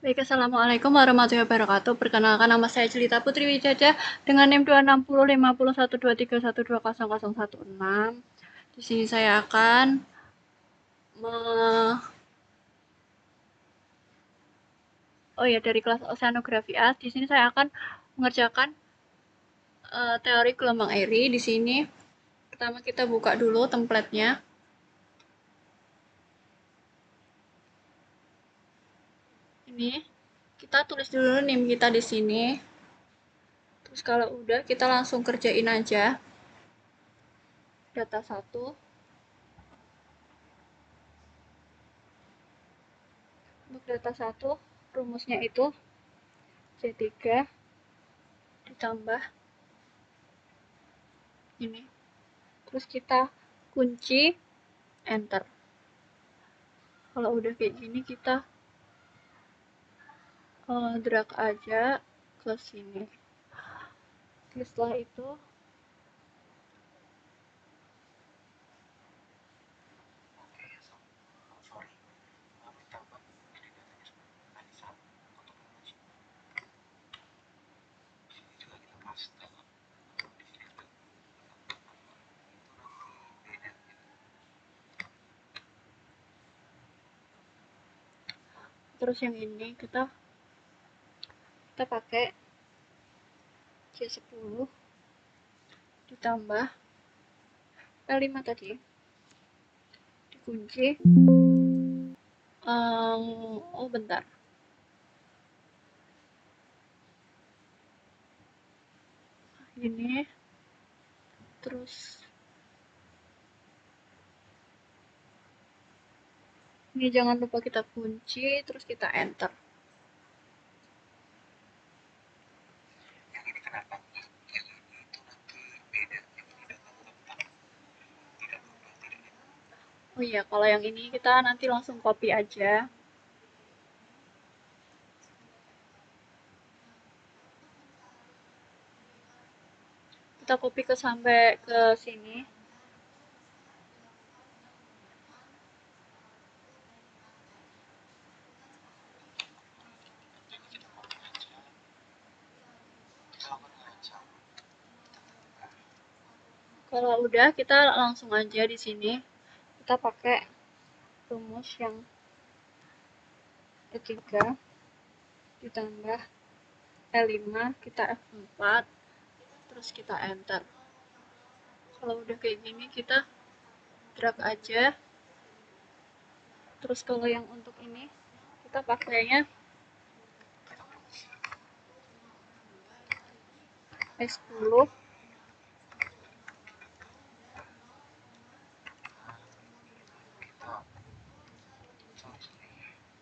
Baik, Assalamualaikum warahmatullahi wabarakatuh. Perkenalkan, nama saya Jelita Putri Wijaya dengan NIM 2605013120016. Di sini saya akan dari kelas Oceanografi A. Di sini saya akan mengerjakan teori gelombang airi. Di sini pertama kita buka dulu template-nya. Ini kita tulis dulu NIM kita di sini. Terus kalau udah kita langsung kerjain aja. Data 1. Untuk data 1 rumusnya itu C3 ditambah ini. Terus kita kunci enter. Kalau udah kayak gini kita drag aja ke sini. Setelah itu yang ini kita pakai C10 ditambah L5 tadi dikunci. Bentar. Gini. Terus ini jangan lupa kita kunci, terus kita enter. Oh iya, kalau yang ini kita nanti langsung copy aja. Kita copy sampai ke sini. Kalau udah, kita langsung aja di sini. Kita pakai rumus yang E3 ditambah L5, kita F4, terus kita enter. Kalau udah kayak gini, kita drag aja. Terus kalau yang untuk ini, kita pakainya S10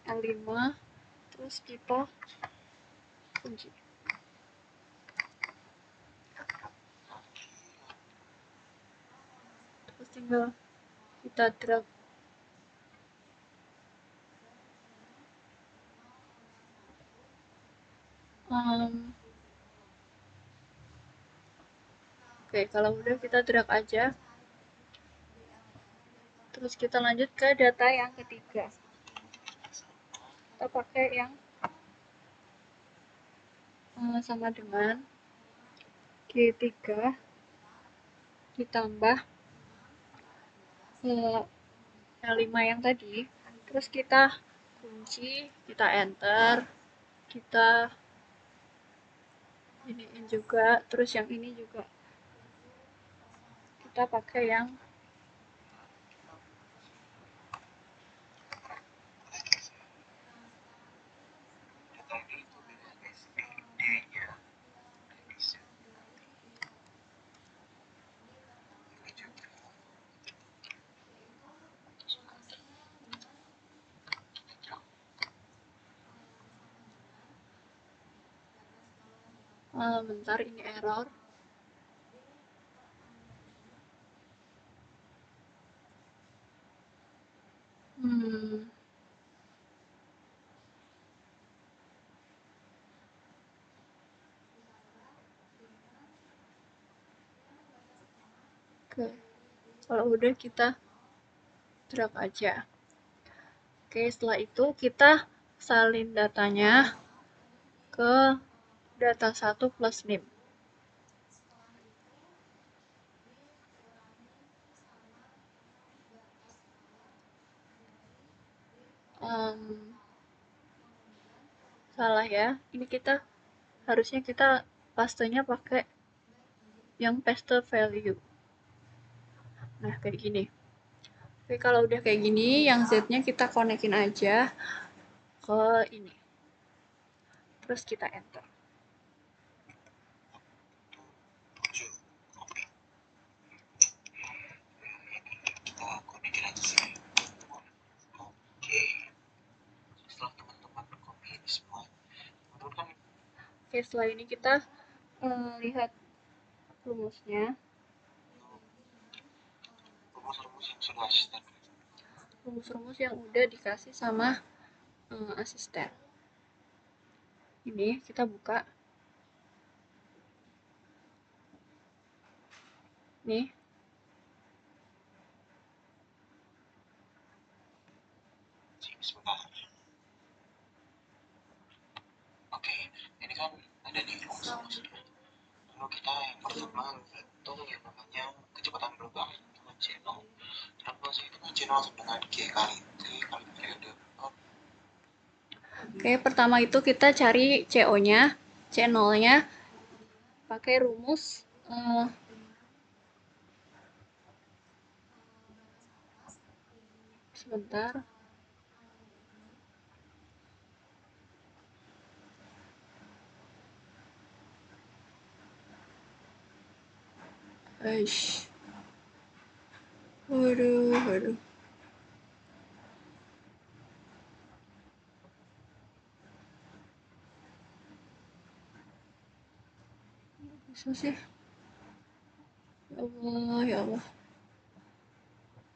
L5, terus kita kunci. Terus tinggal kita drag Oke, kalau udah kita drag aja. Terus kita lanjut ke data yang ketiga. Kita pakai yang sama dengan G3 ditambah L5 yang tadi. Terus kita kunci, kita enter, kita iniin juga, terus yang ini juga kita pakai yang bentar, ini error. Oke, kalau udah kita drag aja. Oke, setelah itu kita salin datanya ke data 1 plus name. Salah ya, ini harusnya kita pastenya pakai yang paste value. Nah, kayak gini. Oke, kalau udah kayak gini, yang Z-nya kita konekin aja ke ini. Terus kita enter. Oke, setelah ini kita lihat rumusnya. Rumus-rumus yang udah dikasih sama asisten. Ini kita buka. Nih. Sebentar. Oke, ini kan ada di rumus-rumusnya. Lalu kita yang pertama hitung yang namanya kecepatan gelombang dengan channel. Kenapa sih dengan channel dengan G kali T kali periode? Oke, pertama itu kita cari CO-nya, channel-nya, pakai rumus sebentar. Aish. Waduh. Bisa sih. Ya Allah.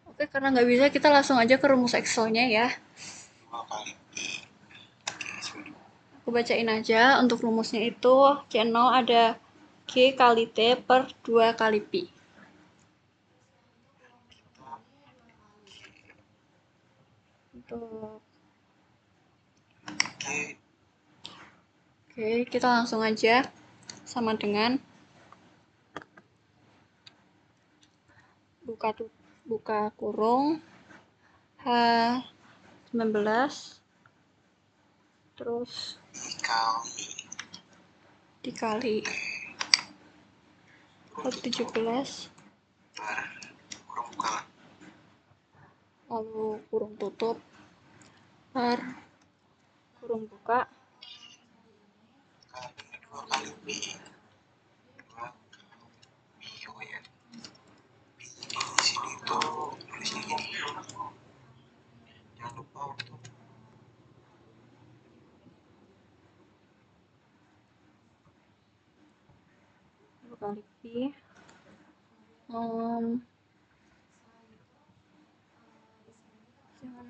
Oke, karena nggak bisa, kita langsung aja ke rumus Excel-nya ya. Aku bacain aja. Untuk rumusnya itu, channel ada G kali T per 2 kali Pi. Untuk Oke, kita langsung aja sama dengan buka kurung H19 terus dikali H17 lalu kurung tutup per kurung buka kali B. Di sini tuh tulisnya gini. Jangan lupa untuk kali Pi. Jangan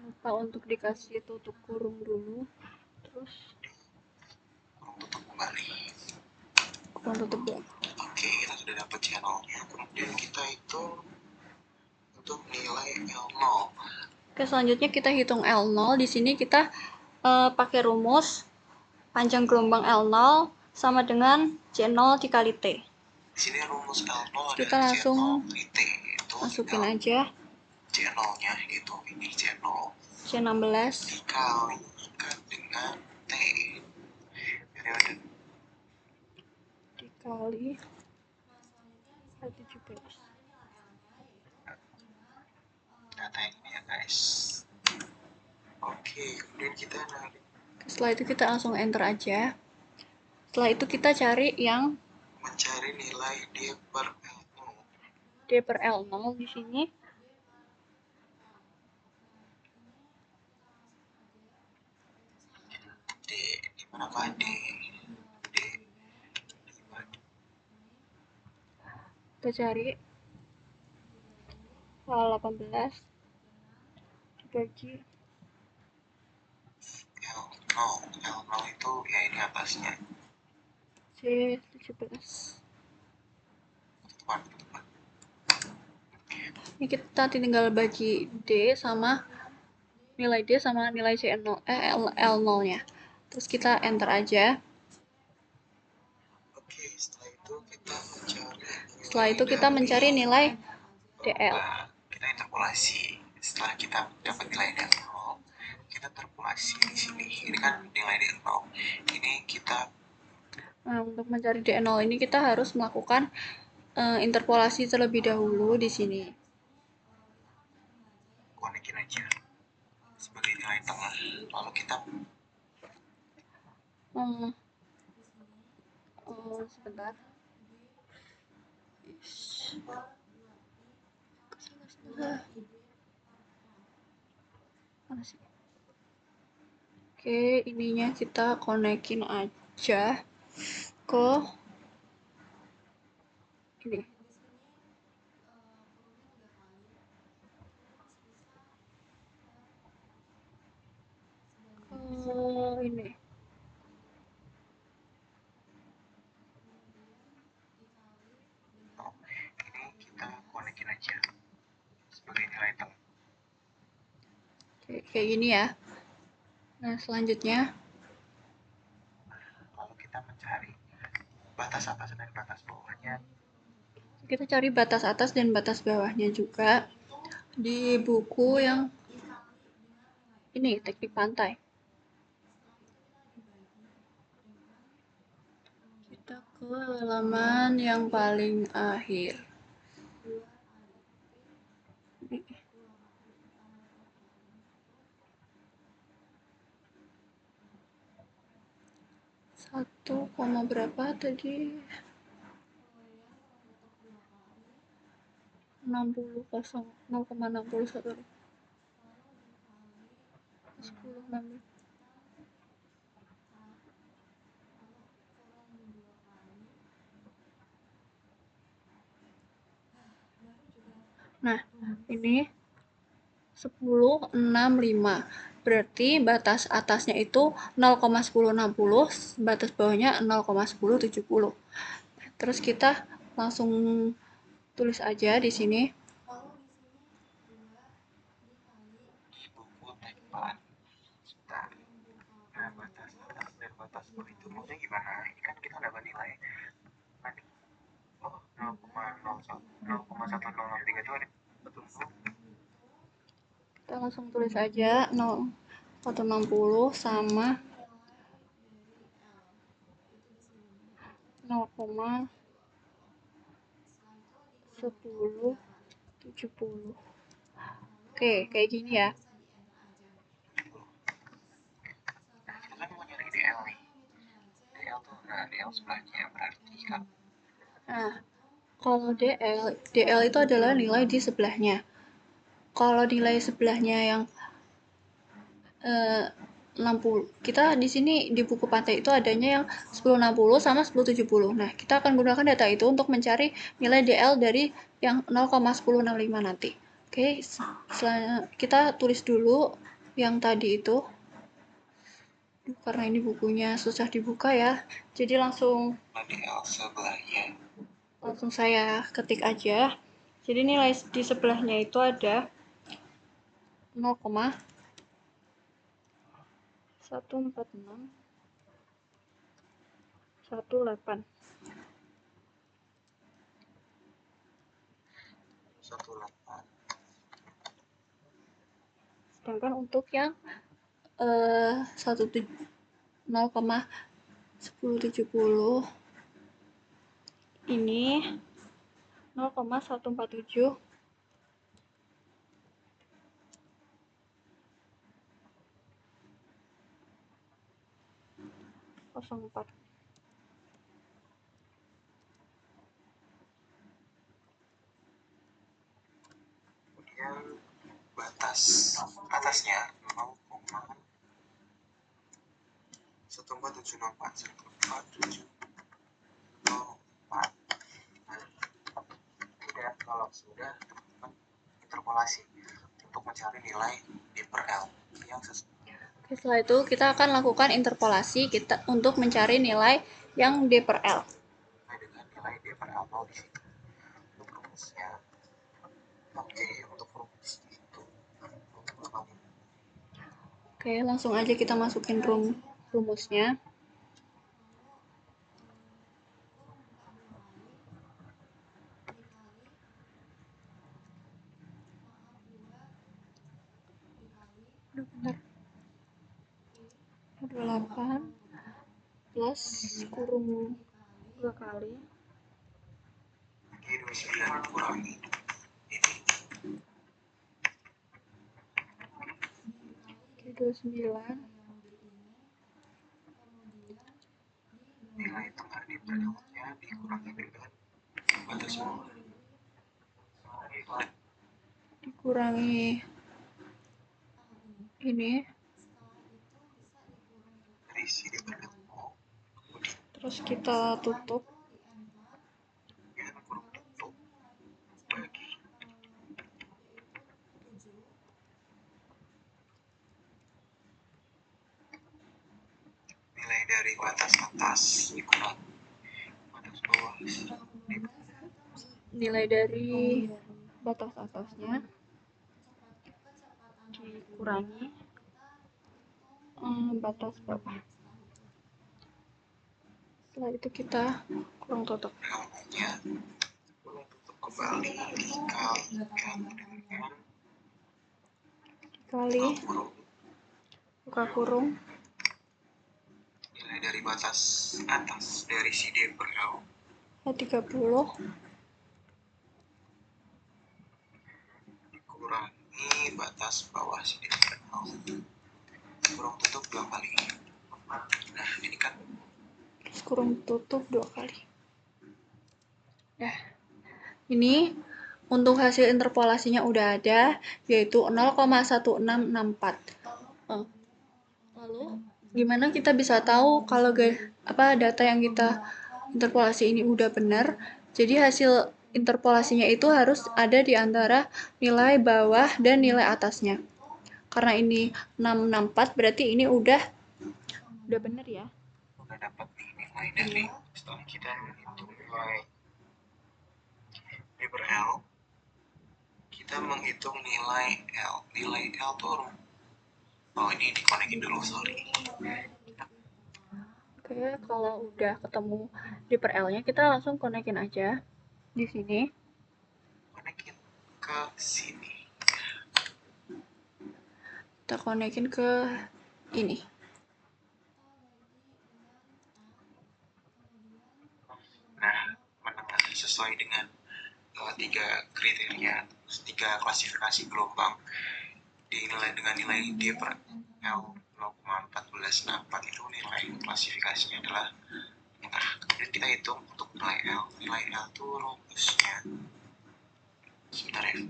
lupa untuk dikasih tutup kurung dulu, terus kurung tutup kembali. Oke, kita sudah dapat channelnya. Kemudian kita itu untuk nilai L0. Oke, selanjutnya kita hitung L0. Di sini kita pakai rumus panjang gelombang L0 sama dengan C0 dikali T. Di sini rumus L0 kita langsung T itu masukin aja C0-nya itu ini C0 C16 dikalikan dengan T periode dikali H17. Data ini ya guys. Oke, kemudian kita narik. Setelah itu kita langsung enter aja. Setelah itu kita cari yang mencari nilai D per L0. D per L0 di sini. D di mana D? Kita cari 18 dibagi L0 itu ya ini atasnya C17. Ini kita tinggal bagi D sama nilai D sama nilai C0, L0 nya. Terus kita enter aja. Oke, setelah itu kita mencari Setelah itu kita mencari nilai DL. Kita interpolasi. Setelah kita dapat nilai DL0, kita interpolasi di sini. Ini kan nilai DL0. Ini kita Untuk mencari DL0 ini kita harus melakukan interpolasi terlebih dahulu di sini. konekin aja sebagai nilai tengah. Lalu kita Sebentar. Oke, ininya kita konekin aja ke ini. Ini. kita konekin aja sebagai nilai tengah. Kayak gini ya. Nah, selanjutnya lalu kita mencari batas atas dan batas bawahnya. Kita cari batas atas dan batas bawahnya juga di buku yang ini, teknik pantai. Kita ke halaman yang paling akhir. Satu koma berapa tadi? 60 kosong 0,61 10 16. Nah, ini 1065. Berarti batas atasnya itu 0,1060, batas bawahnya 0,1070. Terus kita langsung tulis aja di sini. Di buku tekpan. Sebentar. Nah, batas atas dan batas bawah itu maksudnya gimana? Ini kan kita dapat nilai. Oh, 0,1063 itu ada betul. Kita langsung tulis aja 160 sama 0,1070. Oke, kayak gini ya. Kita kan mau nyari DL nih. DL tuh, nah DL sebelahnya berarti kan. Nah, kalau DL itu adalah nilai di sebelahnya. Kalau nilai sebelahnya yang 60, kita di sini di buku pantai itu adanya yang 1060 sama 1070. Nah, kita akan gunakan data itu untuk mencari nilai DL dari yang 0,1065 nanti. Oke, kita tulis dulu yang tadi itu. Karena ini bukunya susah dibuka ya. Jadi langsung DL sebelahnya. Langsung saya ketik aja. Jadi nilai di sebelahnya itu ada 0,14618. 18. Sedangkan untuk yang 0,1070 ini 0,147 04. Kemudian batas atasnya 0,14764. Kemudian kalau sudah, teman-teman interpolasi untuk mencari nilai D per L yang sesuai. Oke, setelah itu kita akan lakukan interpolasi kita untuk mencari nilai yang D per L. Dengan nilai D per L 0 di sini. Untuk rumusnya, oke, untuk rumus itu Oke, langsung aja kita masukin rumusnya. Bentar. 28 plus kurung 2 kali. Oke, 29 kurangi ini. Oke, 29. Nilai tengah di berikutnya dikurangi dengan batas bawah. Dikurangi ini. Dari sini berbentuk. Terus kita tutup. Dengan kurung tutup bagi nilai dari batas atas dikurangi batas bawah. Nilai dari batas atasnya dikurangi batas bawah. Setelah itu kita kurung tutup. Berikutnya kurung tutup kembali dikalikan dengan Dikali kurung buka kurung nilai dari batas atas dari si D per L 30 dikurangi batas bawah si D per L. Kurung tutup 2 kali. Nah, ini kan kurung tutup 2 kali. Nah, ini untuk hasil interpolasinya udah ada, yaitu 0,1664. Lalu, gimana kita bisa tahu kalau data yang kita interpolasi ini udah benar? Jadi hasil interpolasinya itu harus ada di antara nilai bawah dan nilai atasnya. Karena ini 664, berarti ini udah benar ya. udah dapat nih nilai dari setelah kita menghitung nilai D per L, kita menghitung nilai L. Nilai L tuh ini dikonekin dulu, sorry. Oke, kalau udah ketemu di per L-nya, kita langsung konekin aja di sini. Konekin ke sini. Kita konekin ke ini. Nah, menengah sesuai dengan 3 kriteria, 3 klasifikasi gelombang dinilai dengan nilai D per L 0,1464 itu nilai klasifikasinya adalah tengah. Kemudian kita hitung untuk nilai L. Nilai L itu rumusnya sebentar ya.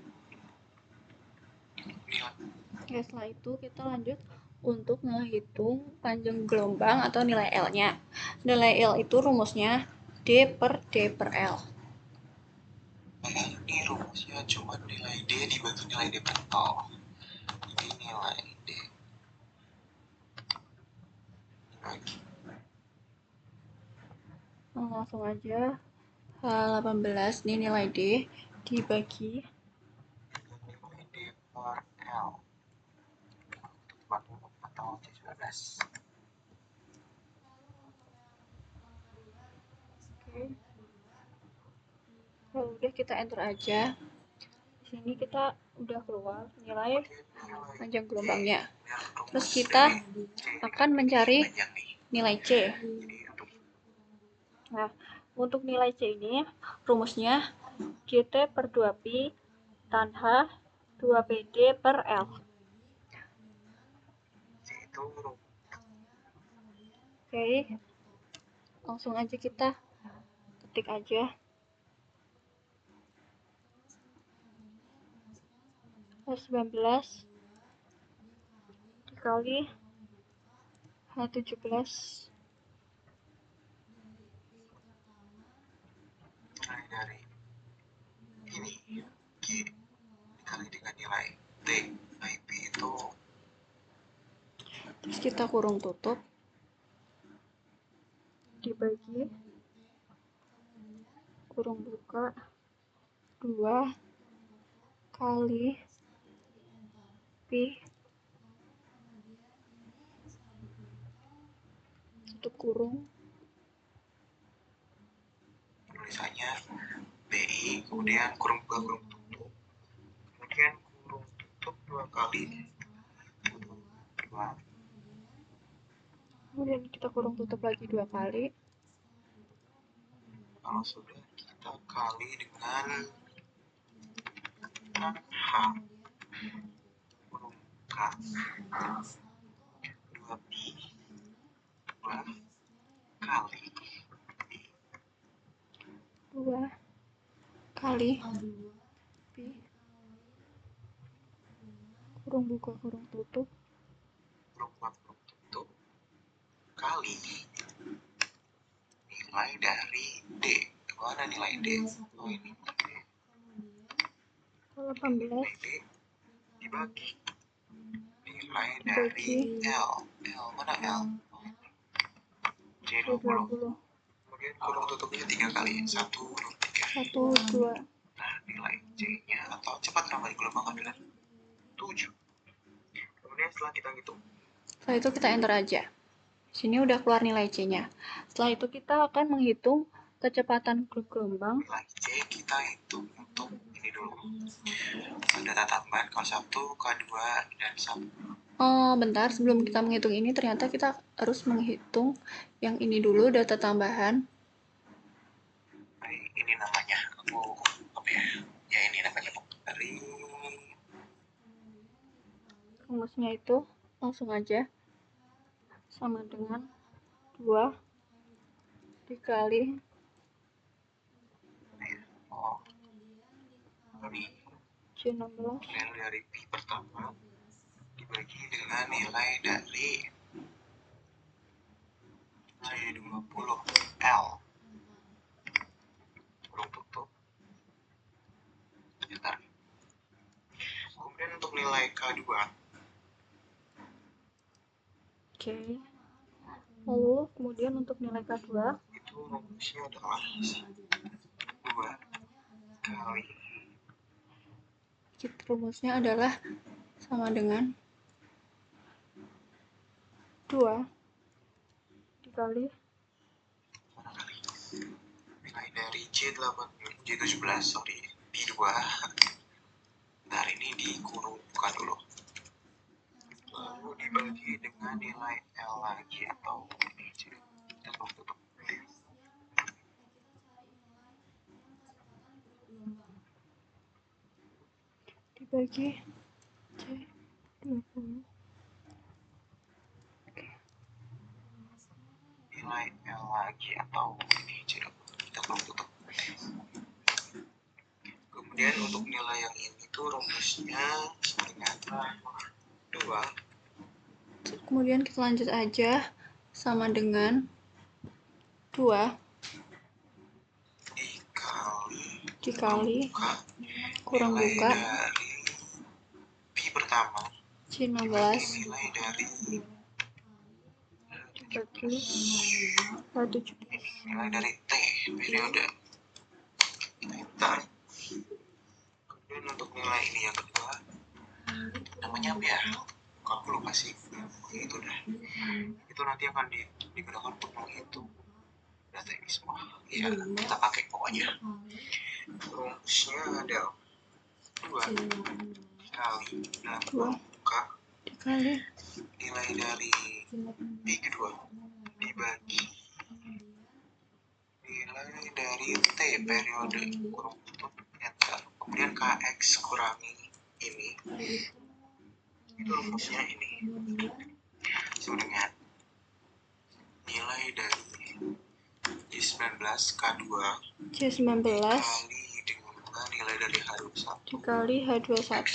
Oke, setelah itu kita lanjut untuk menghitung panjang gelombang atau nilai L-nya. Nilai L itu rumusnya D per L. Ini rumusnya cuma nilai D dibagi nilai D per L. Ini nilai D dibagi. Langsung aja 18 ini nilai D dibagi nilai D per L 40 atau 17. Oke. Kalau udah kita enter aja. Di sini kita udah keluar nilai panjang gelombangnya. Terus kita akan mencari nilai C. Nah, untuk nilai C ini rumusnya GT per 2pi tan H 2PD per L. C itu Oke, langsung aja kita ketik aja. H19 dikali H17 nilai dari ini G dikali dengan nilai T IP itu terus kita kurung tutup dibagi kurung buka 2 kali pi tutup kurung, tulisannya BI, kemudian kurung buka kurung tutup, kemudian kurung tutup 2 kali, kemudian kita kurung tutup lagi 2 kali. Kalau sudah, kita kali dengan H, kurung K, 2pi, 2 kali 2 kali pi, kurung buka kurung tutup, kurung buka kurung tutup, kali nilai dari D. Mana nilai D? Oh, ini kalau nilai 18 D dibagi nilai dari L. L mana L? J20. Kemudian kurung tutupnya 3 kali. 1, 2, 3. 1, 2. Nah, nilai C-nya atau cepat ramai gelombang adalah 7. Kemudian setelah kita hitung, Setelah itu kita enter aja. Sini udah keluar nilai C-nya. Setelah itu kita akan menghitung kecepatan grup gelombang. nilai C kita hitung untuk ini dulu. Ada data tambahan K1, K2, dan 1. Oh, bentar, sebelum kita menghitung ini, ternyata kita harus menghitung yang ini dulu, data tambahan. Ini namanya, apa ya? Ya ini namanya dari Rumusnya itu langsung aja sama dengan 2 dikali C16 nilai dari pi pertama dibagi dengan nilai dari C20 L kurung tutup. Bentar. Kemudian untuk nilai K2 Oke. Lalu kemudian untuk nilai K2 itu rumusnya adalah 2 kali rumusnya adalah sama dengan 2 dikali nilai dari J17 sorry P2. Nah ini dikurungkan dulu, lalu dibagi dengan nilai L lagi atau ini kita tutup. dibagi C20 nilai L lagi atau ini kita tutup. Kemudian untuk nilai yang ini tuh rumusnya ternyata 2 kemudian kita lanjut aja sama dengan 2 dikali kurang nilai buka dari pi pertama C16 nilai dari dibagi 17 nilai dari T periode. Bentar. Kemudian untuk nilai ini yang kedua namanya apa ya? Kalau belum masih itu dah. Itu nanti akan digunakan untuk menghitung data ini semua. Ya, kita pakai pokoknya. Rumusnya ada 2 kali dan buka dikali nilai dari P kedua dibagi nilai dari T periode kurung tutup enter, kemudian KX kurangi ini itu rumusnya ini sama dengan nilai dari J19 K2 C19 dikali dengan nilai dari H21 dikali H21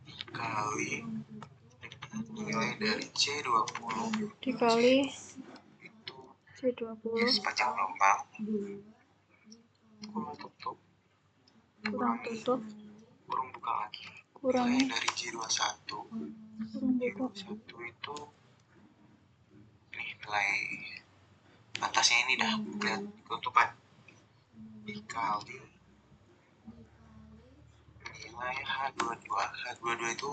dikali dengan nilai dari C20 dikali itu C20 sepanjang gelombang kurung tutup kurang tutup kurung buka lagi kurangi nilai dari J21 kurang buka J21 itu ini nilai atasnya ini dah lihat ketutupan dikali nilai H22 itu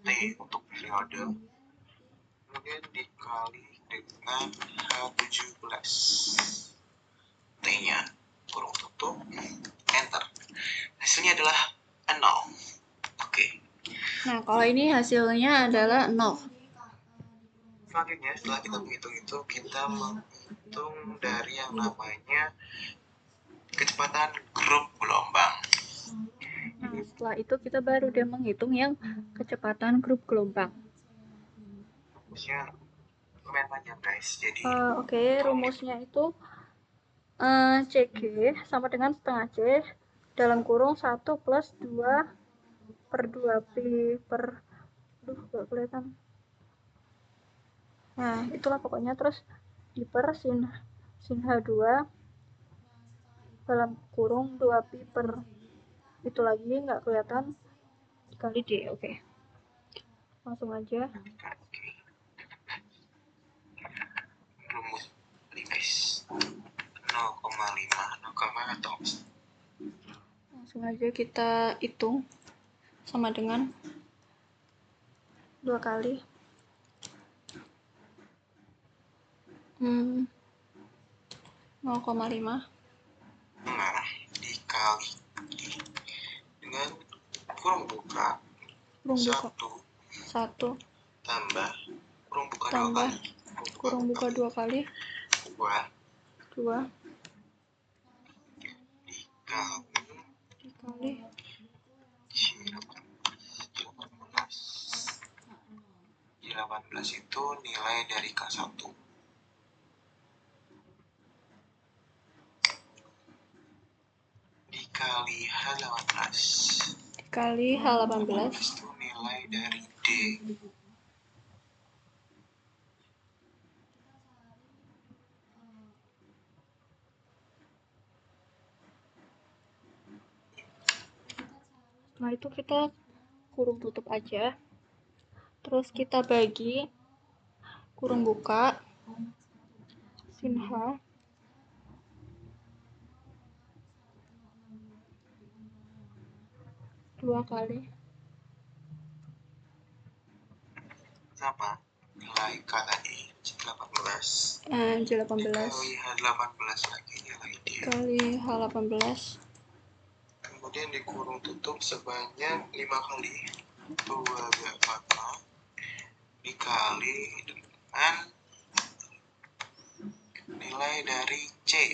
T untuk periode, kemudian dikali dengan H17. T-nya kurung tutup, enter. Hasilnya adalah 0. Oke. Nah, kalau ini hasilnya adalah 0. Selanjutnya, setelah kita menghitung itu, kita menghitung dari yang namanya kecepatan grup gelombang. Nah, setelah itu kita baru deh menghitung yang kecepatan grup gelombang. Rumusnya lumayan panjang, guys. Jadi, Oke, rumusnya itu CG sama dengan setengah C dalam kurung 1 plus 2 per 2 pi per gak kelihatan. Nah, itulah pokoknya, terus diper sin H2 dalam kurung 2 pi per itu lagi nggak kelihatan dikali D. Oke. Langsung aja. rumus ini, guys. 0,5 atau Langsung aja kita hitung sama dengan 2 kali 0,5 dikali dengan kurung buka kurung buka 1 tambah kurung buka 2 tambah kali kurung buka 2 kali 2 dikali 18 itu nilai dari K1 dikali H18 dikali H18 itu nilai dari D. Setelah itu kita kurung tutup aja, terus kita bagi kurung buka sin H 2 kali Sama nilai K tadi J18 dikali H18 lagi nilai D kali H18 kemudian dikurung tutup sebanyak 5 kali 2 dikali dengan nilai dari C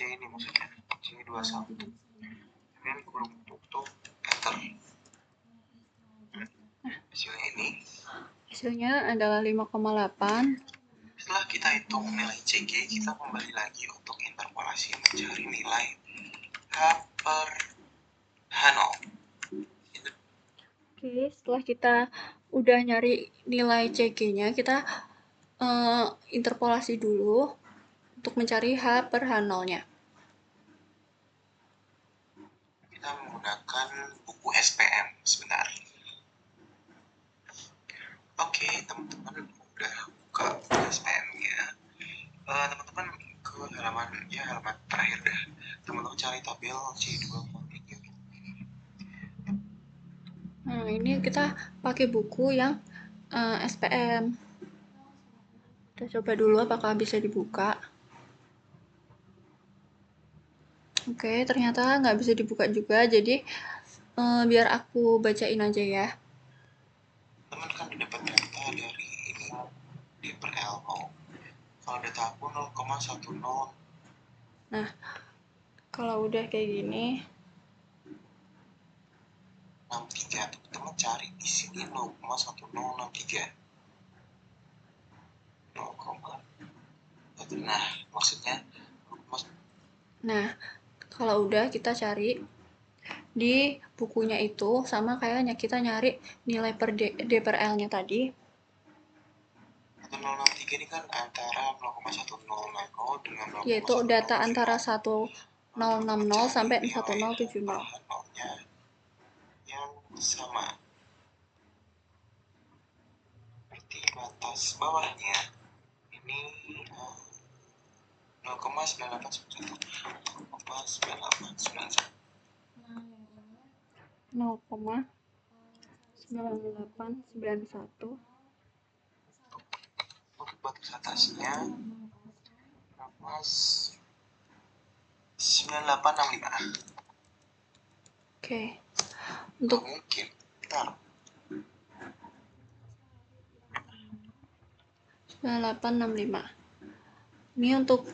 ini maksudnya C21 kemudian kurung tutup enter. hasilnya adalah 5,8. Setelah kita hitung nilai CG, kita kembali lagi untuk interpolasi mencari nilai H per H0. Oke, setelah kita udah nyari nilai CG-nya, kita interpolasi dulu untuk mencari H per H0-nya. Kita menggunakan buku SPM sebentar. Oke, teman-teman udah buka buku SPM-nya. Teman-teman ke halaman terakhir dah. Teman-teman cari tabel C2 continue. Nah, ini kita pakai buku yang SPM. Kita coba dulu apakah bisa dibuka. Oke, ternyata nggak bisa dibuka juga, jadi biar aku bacain aja ya. Teman kan dapat data dari ini D per L0. Kalau data aku 0,10. Nah, kalau udah kayak gini 63, teman-teman cari di sini 0,1063. 0, nah maksudnya nah kalau udah kita cari di bukunya itu sama kayaknya kita nyari nilai per D per L nya tadi. 1063 ini kan antara 0,1000 dengan 0,1070. Yaitu data antara 1060 sampai 1070. Yang sama berarti batas bawahnya ini 0,9891 0,9891 batas atasnya Mas 9865. Oke. Untuk Untuk mungkin, bentar. 9865. Ini untuk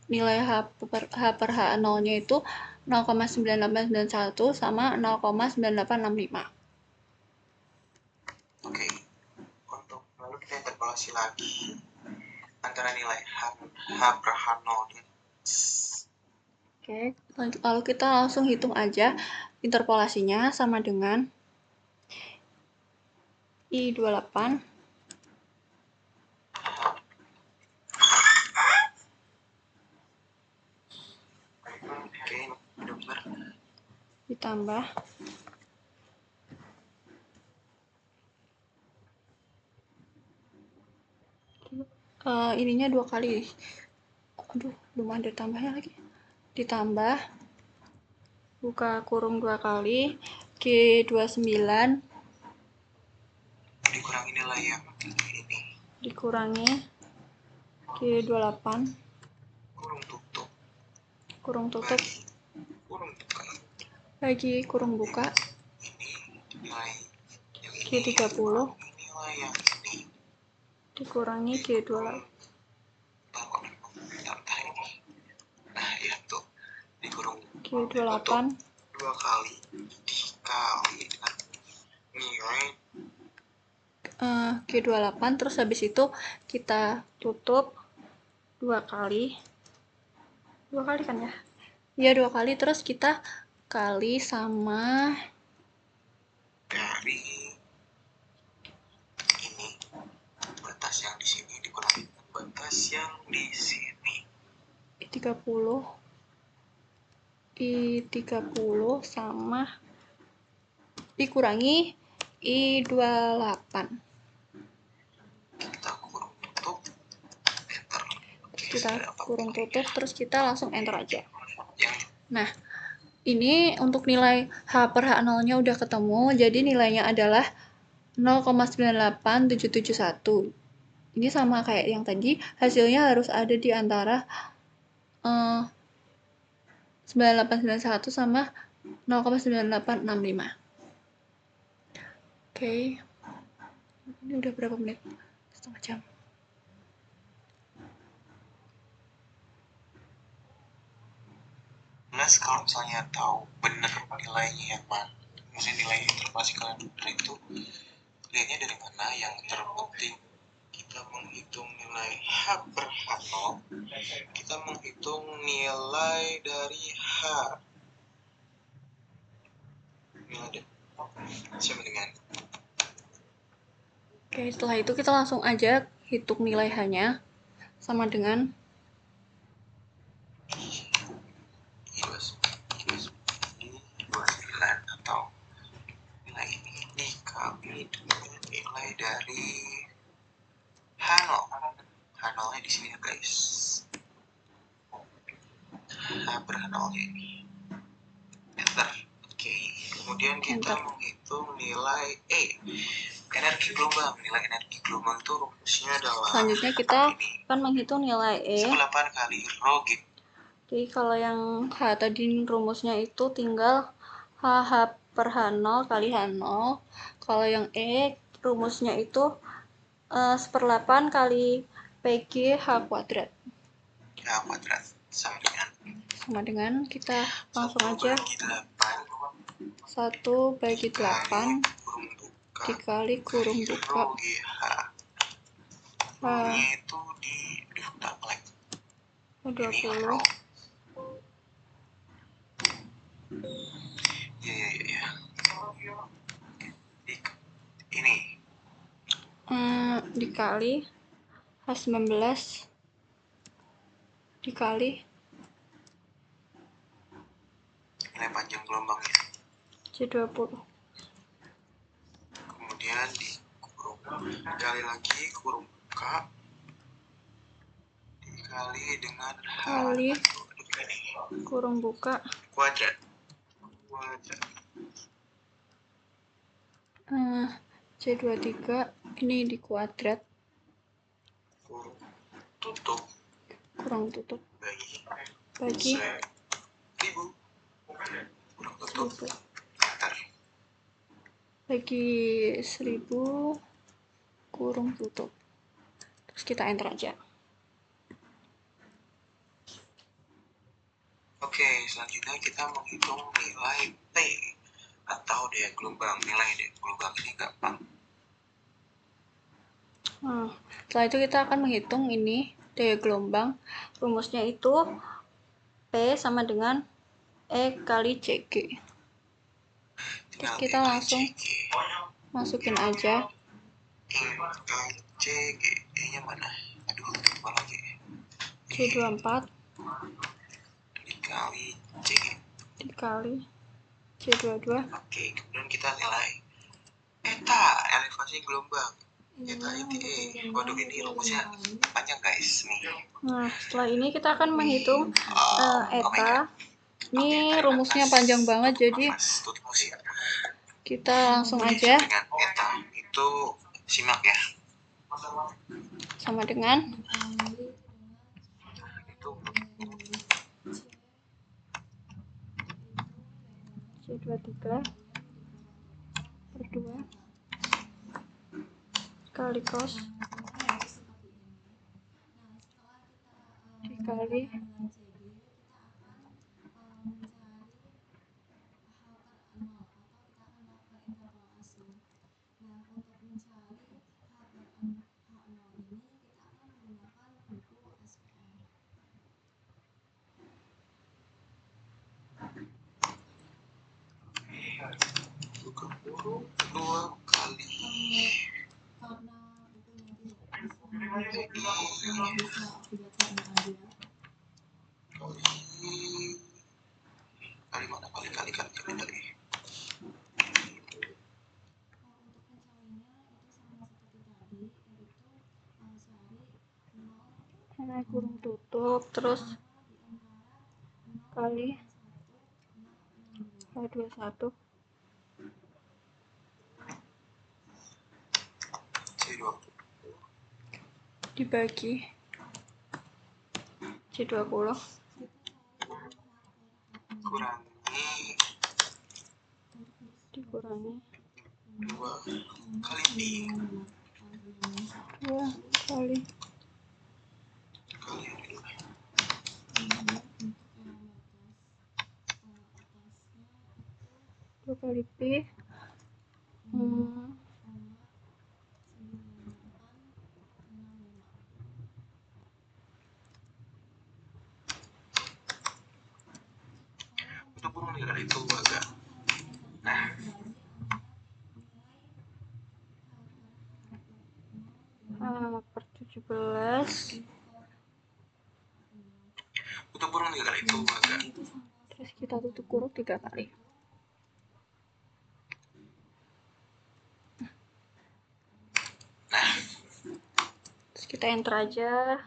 nilai H per H0-nya itu 0,9891 sama 0,9865. Oke. Untuk lalu kita interpolasi lagi antara nilai H per H0 dan Oke, lalu kita langsung hitung aja interpolasinya sama dengan I28 Oke, benar-benar ditambah ininya 2 kali. Aduh, belum ada tambahnya lagi. Ditambah buka kurung 2 kali G29 dikurangi nilai yang ini dikurangi G28 kurung tutup bagi kurung buka ini nilai yang ini G30 nilai yang ini dikurangi G28. Nah ya tuh dikurung G28 2 kali dikali dengan nilai G28, terus habis itu kita tutup 2 kali kan ya? Iya, 2 kali, terus kita kali sama dari ini batas yang di sini dikurangi batas yang di sini I30 sama dikurangi I28. Kita kurung tutup enter. Kita kurung tutup, terus kita langsung enter aja. Nah, ini untuk nilai H per H0-nya udah ketemu, jadi nilainya adalah 0,98771. Ini sama kayak yang tadi, hasilnya harus ada di antara 9891 sama 0,9865. Oke. Ini udah berapa menit? Setengah jam. Plus kalau misalnya tahu bener nilainya yang mana, maksudnya nilai interpolasi kalian bener itu lihatnya dari mana. Yang terpenting kita menghitung nilai H per H0, kita menghitung nilai dari H nilai sama dengan. Oke, setelah itu kita langsung aja hitung nilai H-nya sama dengan atau nilai ini dikali dengan nilai dari H0. H0-nya di sini ya guys. H per H0-nya ini. Enter. Oke. Kemudian kita menghitung nilai energi gelombang. Nilai energi gelombang itu rumusnya adalah selanjutnya kita akan menghitung nilai E 8 kali rho G. Jadi kalau yang H tadi rumusnya itu tinggal H per H0 kali H0. Kalau yang E rumusnya itu 1/8 kali PG H kuadrat. H kuadrat sama dengan kita langsung aja 1/8 dikali kurung buka itu di 20. Ya. Ini dikali H19 dikali nilai panjang gelombangnya C20. Kemudian dikurung dikali lagi kurung buka dikali dengan kali kurung buka kuadrat C23 ini di kuadrat kurang tutup. bagi Bagi 1000 kurang tutup 1000. enter. Bagi 1000 kurung tutup. Terus kita enter aja. Oke, selanjutnya kita menghitung nilai T atau daya gelombang. Nilai daya gelombang ini gampang. Nah, setelah itu kita akan menghitung ini daya gelombang. Rumusnya itu P sama dengan E kali CG. Terus kita langsung masukin aja. E kali CG. E-nya mana? Aduh, lupa lagi. C24 dikali CG. dikali C22. Oke, kemudian kita nilai eta, elevasi gelombang. Eta ETA. Waduh, ini rumusnya panjang guys nih. Nah, setelah ini kita akan menghitung eta. Ini Oke, rumusnya panjang banget, jadi kita langsung aja. Dengan eta itu simak ya. Sama dengan Itu C23 per 2 kali cos dikali dua kali kali mana kali kurung tutup, terus kali H21 C20 dibagi C20 dikurangi 2 kali P 2 kali kali 2 kali P. itu pun nilai itu agak Per 17 itu pun nilai itu agak terus kita tutup kurung 3 kali. Terus kita enter aja.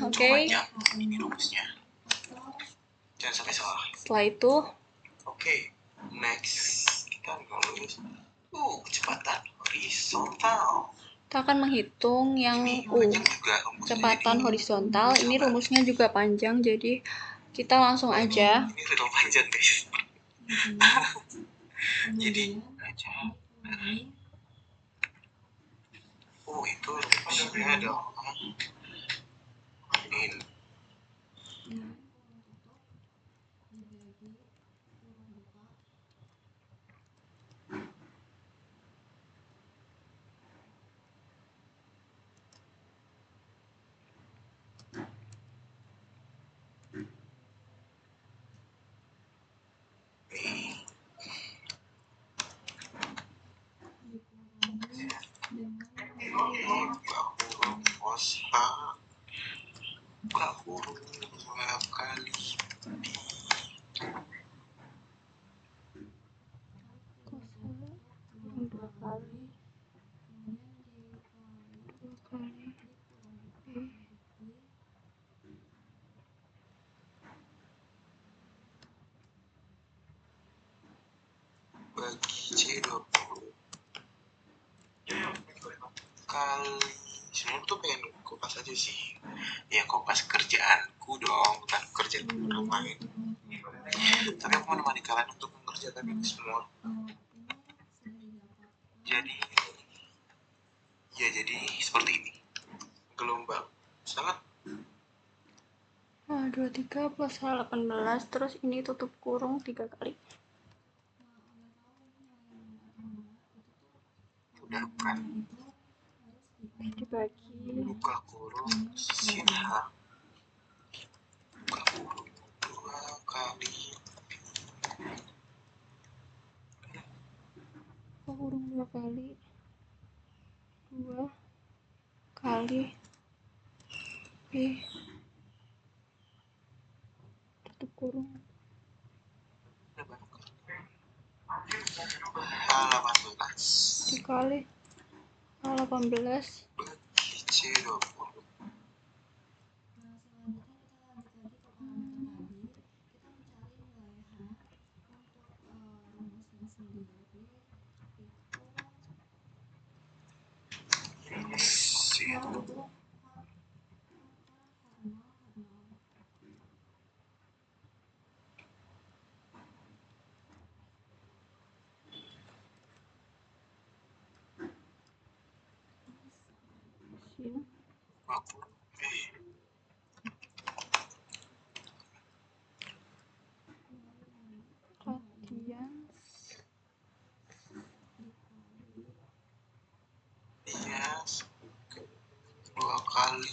Oke. Ini rumusnya jangan sampai salah. Setelah itu next kita nulis kecepatan horizontal. Kita akan menghitung yang kecepatan horizontal. Ini rumusnya juga panjang, jadi kita langsung aja. Ini udah panjang guys. Jadi aja. Itu rumusnya adalah ini. Bagi C20 kali sebenarnya tuh pengen kopas aja sih ya, kopas kerja kerjaanku dong, bukan kerjaan orang lain. Tapi aku menemani kalian untuk mengerjakan ini semua. Jadi seperti ini. Gelombang sangat 23 plus 18, terus ini tutup kurung 3 kali. udah bukan Dibagi buka kurung sin H, buka kurung 2 kali kurung 2 kali 2 kali B tutup kurung H18 dikali H18 bagi C20. sin radians Yes, 2 kali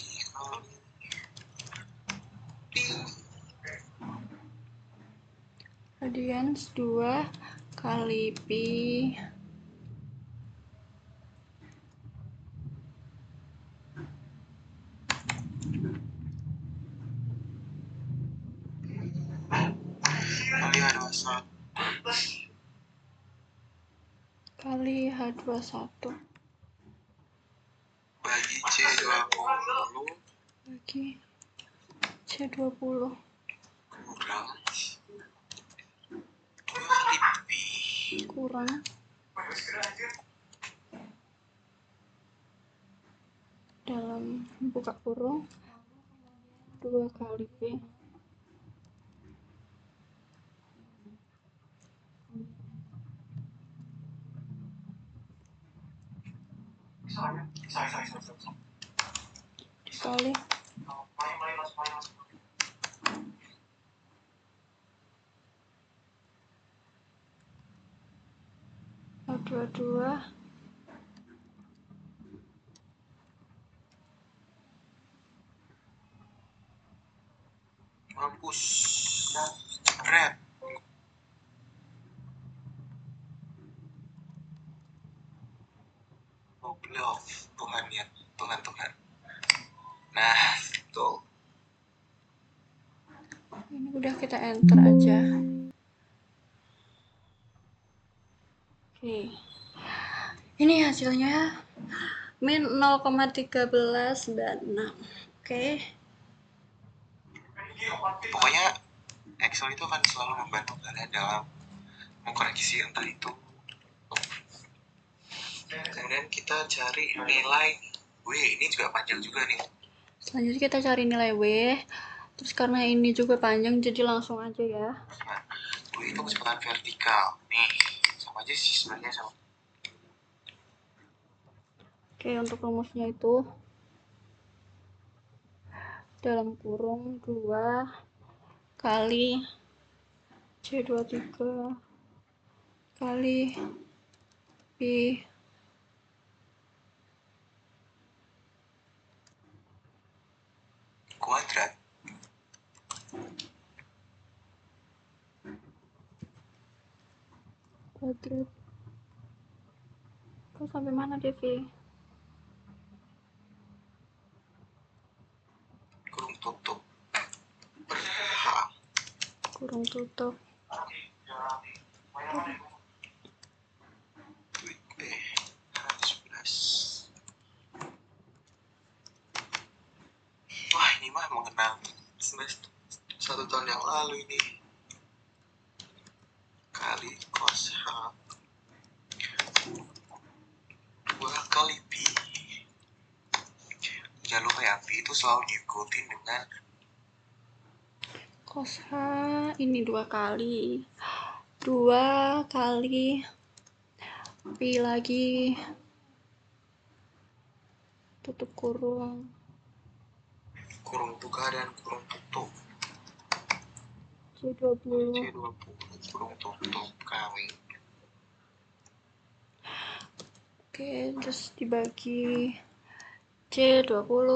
radians 2 kali pi kali H21 kali H21 bagi C20 bagi C20 kurang 2 kali P kurang dalam buka kurung 2 kali P dikali H22 mampus jebret. Goblok Tuhan ya, Tuhan. Nah, tuh. ini udah kita enter aja. Oke. Ini hasilnya min 0,1396. Oke. Pokoknya Excel itu akan selalu membantu kalian dalam mengkoreksi entah itu. Kemudian kita cari nilai W, ini juga panjang juga nih. Selanjutnya kita cari nilai W. Terus karena ini juga panjang, jadi langsung aja ya. Nah, W itu kecepatan vertikal. Nih, sama aja sih sebenarnya sama. Oke, untuk rumusnya itu dalam kurung 2 kali C23 kali Pi Kuadrat. kuadrat. Kok sampai mana, Devi? Kurung tutup. Kurung tutup. Wah, ini mah mengenang semester 1 tahun yang lalu ini. Kali cos H 2 kali Pi. Jangan lupa ya, Pi itu selalu diikutin dengan Cos H ini 2 kali Pi lagi tutup kurung kurung buka dan kurung tutup C20 kurung tutup kali. oke, terus dibagi C20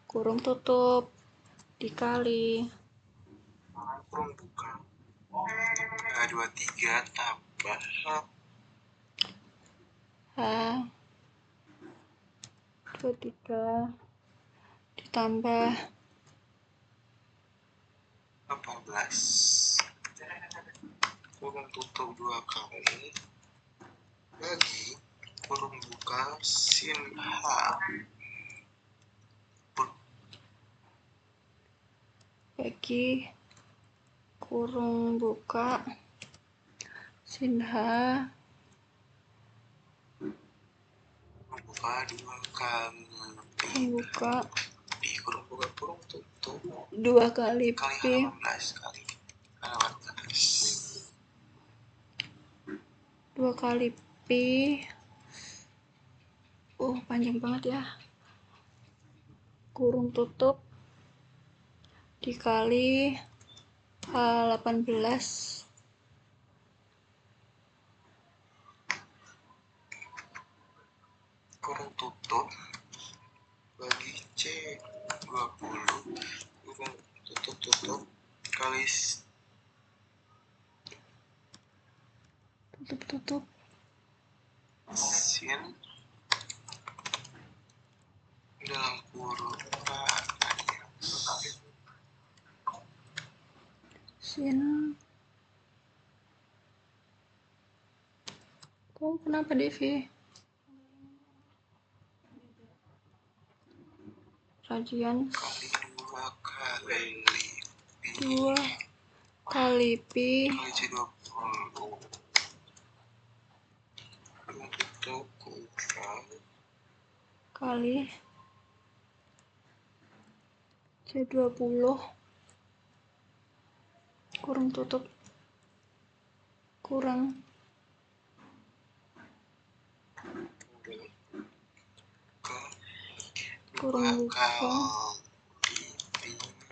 kurung tutup dikali kurung buka H23 tambah H23 ditambah 18 kurung tutup 2 kali bagi kurung buka sin H bagi kurung buka sin H kurung buka 2 kali kurung buka Pi kurung buka kurung tutup 2 kali kali Pi 18 kali 18 2 kali Pi panjang banget ya, kurung tutup dikali H18 kurung tutup bagi C20 kurung tutup kali tutup sin dalam kurung sin. Kok kenapa Devi? Radian kali 2 kali Pi 2 kali Pi kali C20 kurung tutup kurang kali C20 kurung tutup kurang kurung buka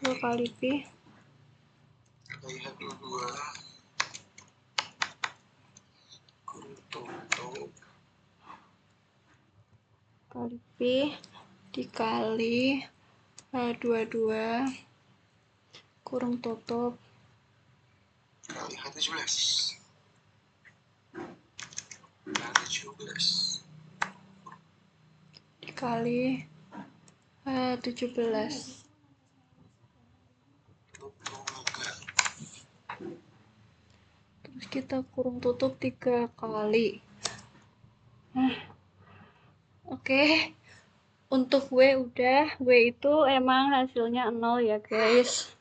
2 kali Pi kali H22 kurung tutup kali Pi dikali H22 kurung tutup kali H17 H17 dikali H17 terus kita kurung tutup 3 kali. Oke. Untuk W udah, W itu emang hasilnya 0 ya guys.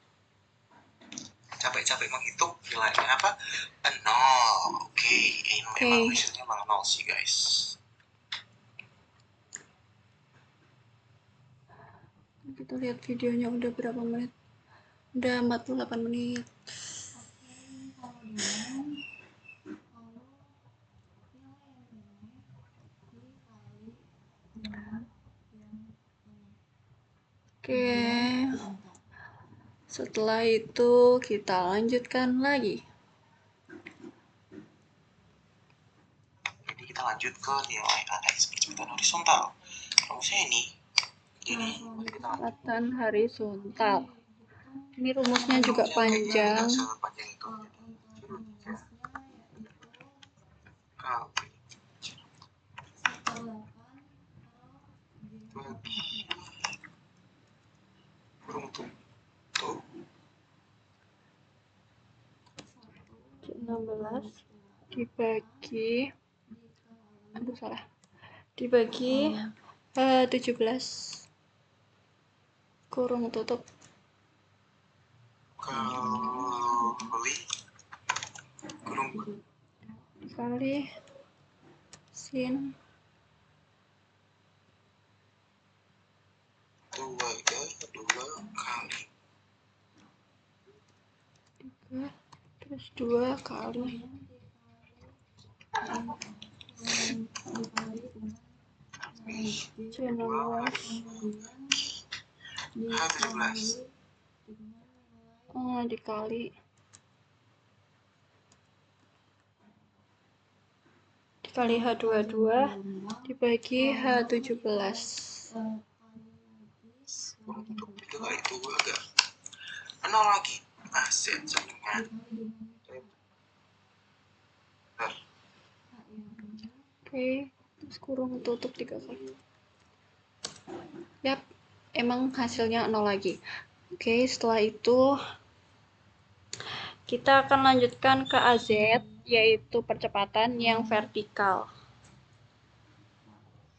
Capek-capek menghitung nilainya apa? 0. Oke. Emang hasilnya malah 0 sih guys. Kita lihat videonya udah berapa menit. Udah 48 menit. Oke. Setelah itu kita lanjutkan lagi. Jadi kita lanjut ke nilai AX percepatan horizontal. Rumusnya ini. Jadi Percepatan horizontal. Ini rumusnya juga panjang. Sepanjang itu. Bagi kurung tutup 16 dibagi dibagi 17 kurung tutup kali kurung dikali sin 2 kali terus 2 kali C16 dikali H22 dibagi H17. Kurung tutup 3 kali 2 agak 0 lagi. Aset sambungan. Oke, terus kurung tutup 3 kali. Yap, emang hasilnya 0 lagi. Oke, setelah itu kita akan lanjutkan ke AZ, yaitu percepatan yang vertikal.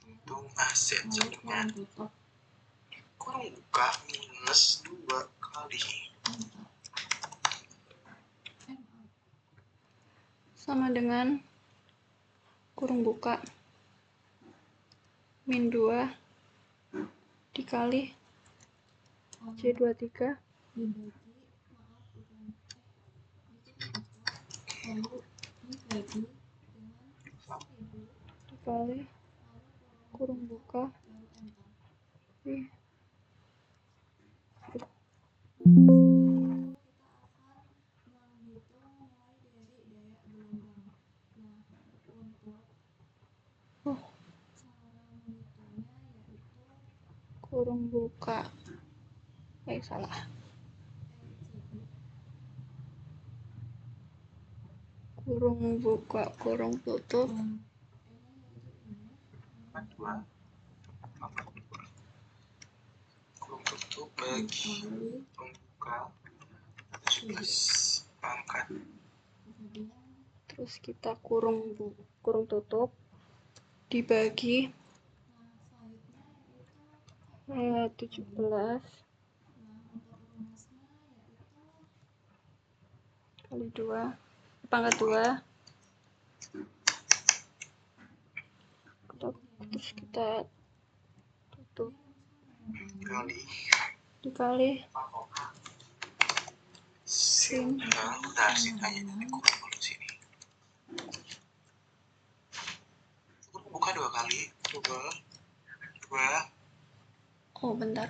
Hitung aset sambungan. Kurung buka minus 2 kali. Sama dengan kurung buka min 2 dikali C23 dikali kurung buka kurung buka salah kurung buka kurung tutup 2 kurung tutup bagi kurung buka 17 pangkat. terus kita kurung tutup dibagi 17 kali 2 pangkat 2 terus kita tutup dikali sin. Udah sin hanya dari kurung dulu sini. Kurung buka 2 kali. Coba 2. Oh bentar,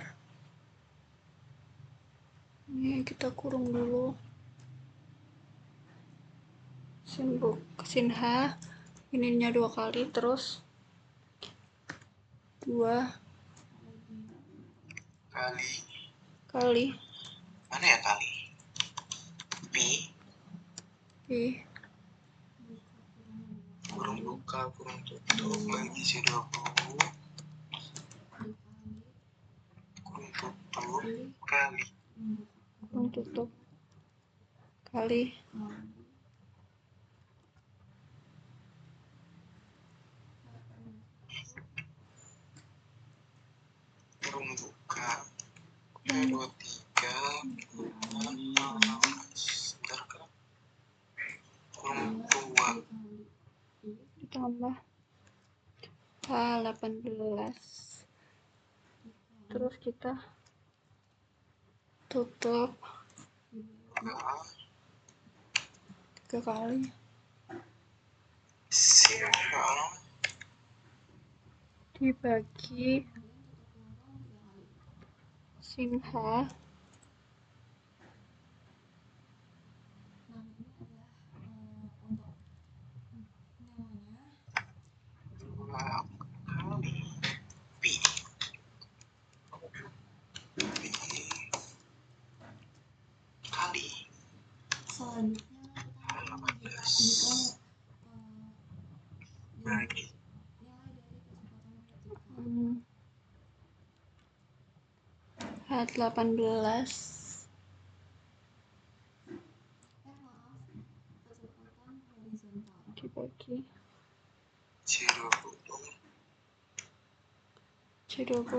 ini kita kurung dulu sin H ininya 2 kali terus 2 kali mana ya kali pi kurung buka kurung tutup bagi C20 kurung tutup kali kurung tutup kali kurung buka 23 sebentar kan kurung 2 ditambah H18 terus kita tutup 3 kali dibagi sin H kali pi kali 18 bagi H18 dibagi C20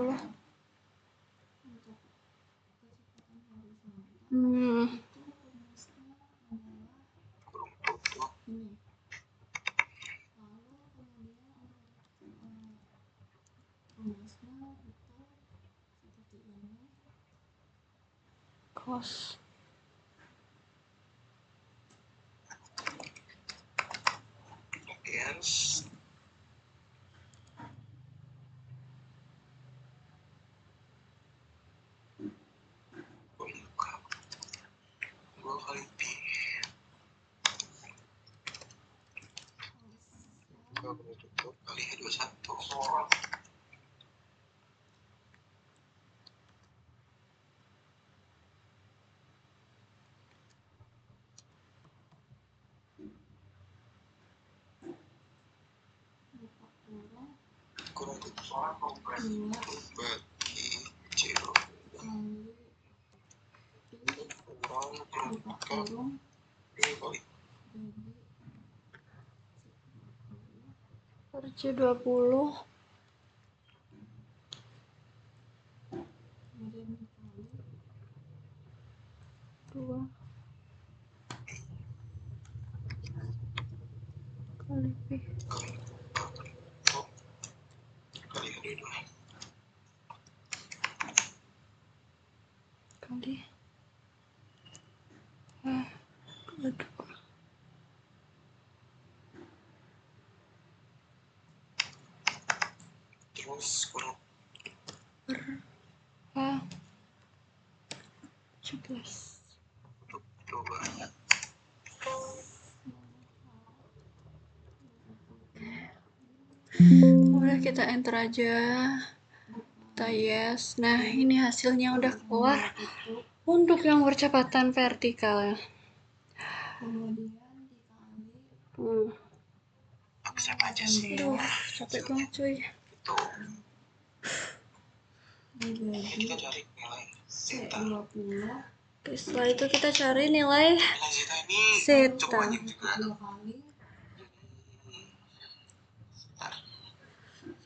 kurung tutup cos bagi C20 kurang dikali per C20 2 kali P kali H2 kali H2 terus kurang per H11 untuk coba udah kita enter aja, kita yes. Nah ini hasilnya udah keluar untuk yang percepatan vertikal. aku siapa aja sih Aduh, capek banget cuy. itu ini kita cari nilai zeta. Oke, setelah itu kita cari nilai Nilai zeta ini zeta. cukup banyak juga.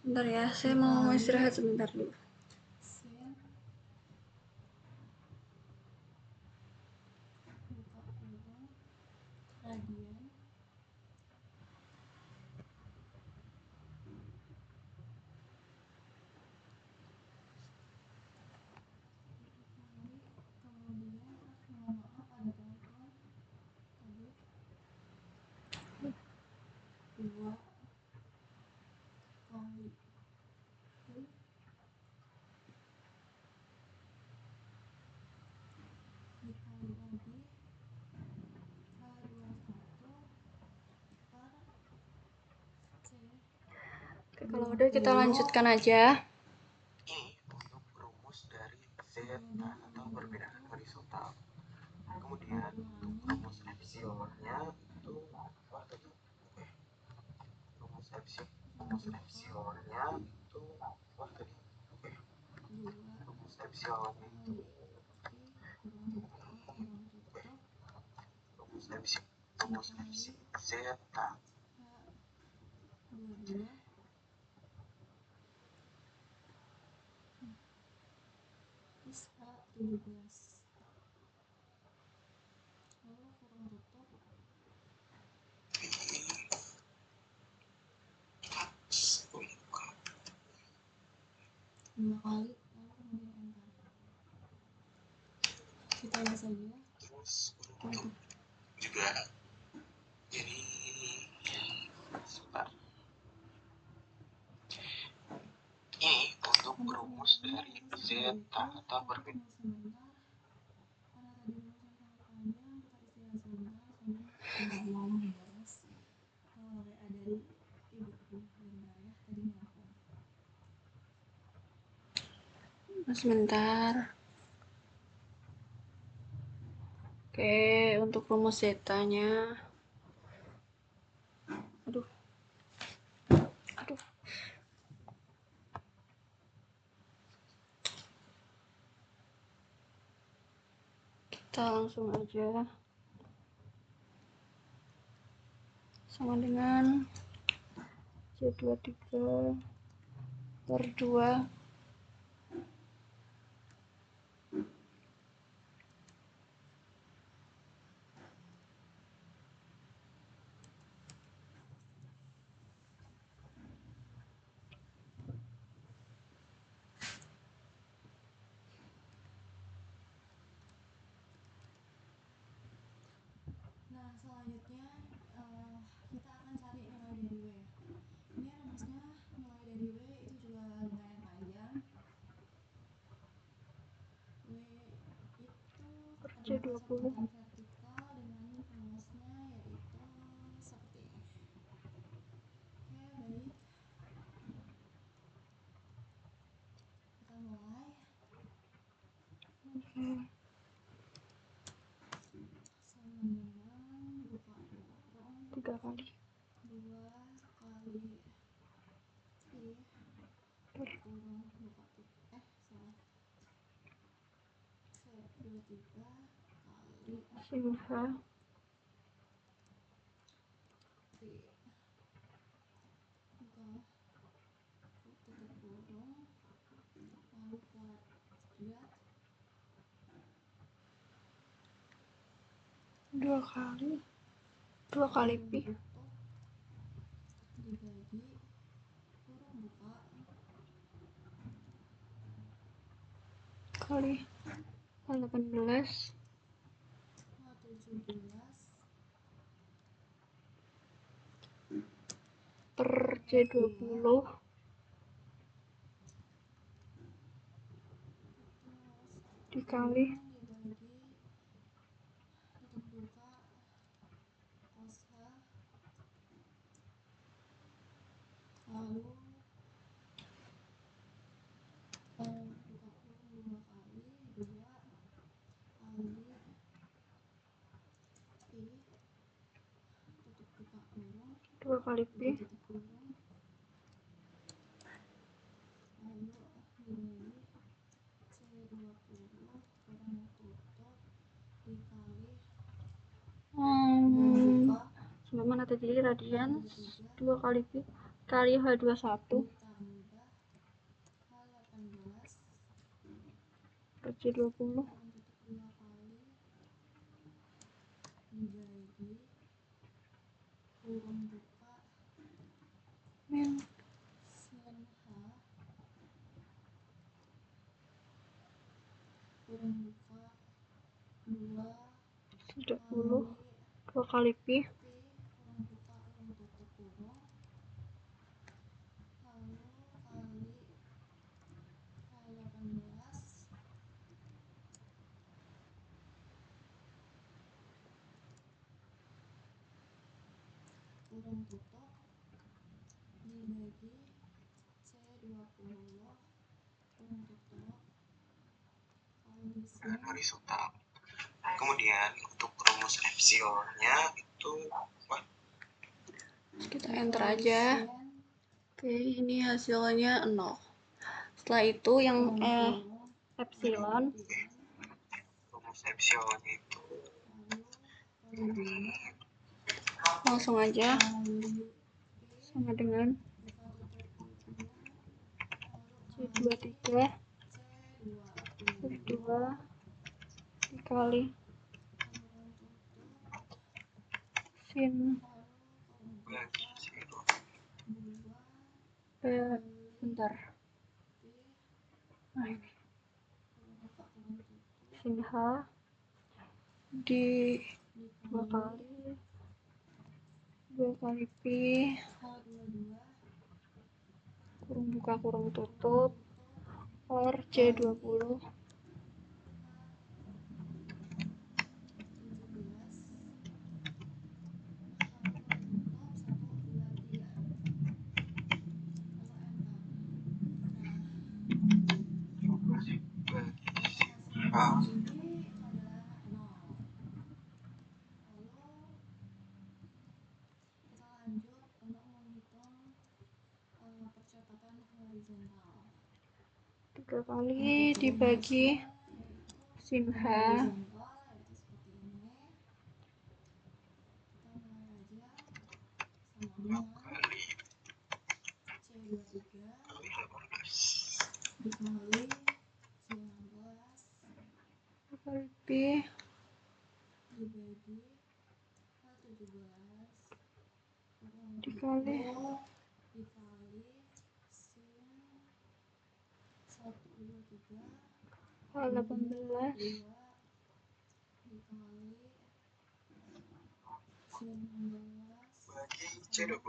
Sebentar ya, saya mau istirahat sebentar dulu. Oke, kalau udah kita lanjutkan aja. Ini untuk rumus dari zeta atau perbedaan horizontal. Kemudian untuk rumus epsilonnya itu rumus epsilonnya itu rumus epsilonnya itu rumus zeta terus untuk juga jadi sebentar. Ini untuk rumus dari zeta atau perbedaan Sebentar. Oke, untuk rumus zetanya. Aduh. Kita langsung aja. Sama dengan C23 per 2 C20. Tiga kali per sin H dua kali pi kali H18 per C20 dikali dua kali pi sama mana tadi radian 2 kali pi kali H21 per C20 min 30 2 kali pi horizontal. Kemudian untuk rumus epsilonnya itu kita enter aja. Oke, ini hasilnya 0. Setelah itu yang epsilon rumus epsilonnya itu langsung aja sama dengan C23 per 2 dikali sin bagi zero. bentar. Nah, ini sin H di 2 kali pi kurung buka kurung tutup per C20 3 kali dibagi sin H kali pi dikali H18 bagi C20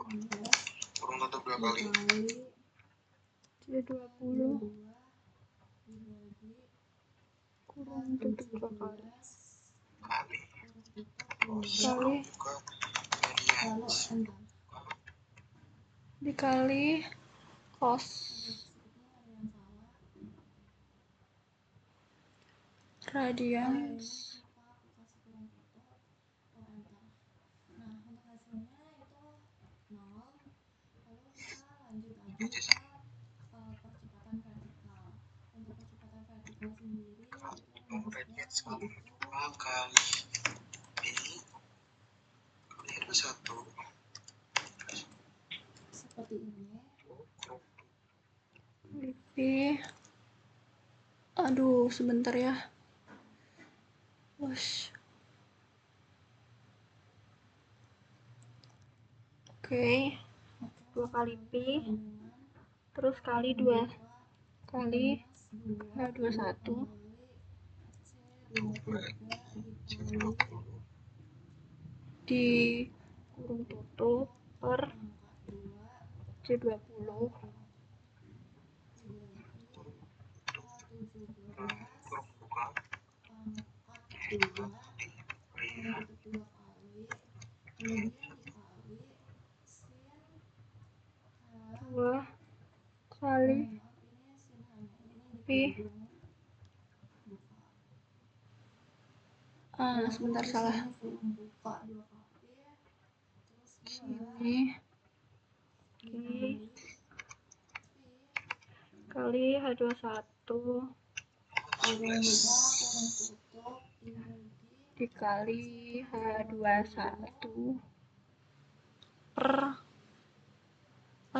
kurung tutup 2 kali C20 kurung tutup 2 kali kali buka radian dikali cos radians kalau radian Kali 2 kali ini kali 1 seperti ini. Lebih. Aduh, sebentar ya. Wush. Oke. 2 kali pi. Terus kali 2 kali H21 di kurung tutup per C20 kurung buka dua kali pi. Sebentar salah. Sini pi kali H21 dikali H21 per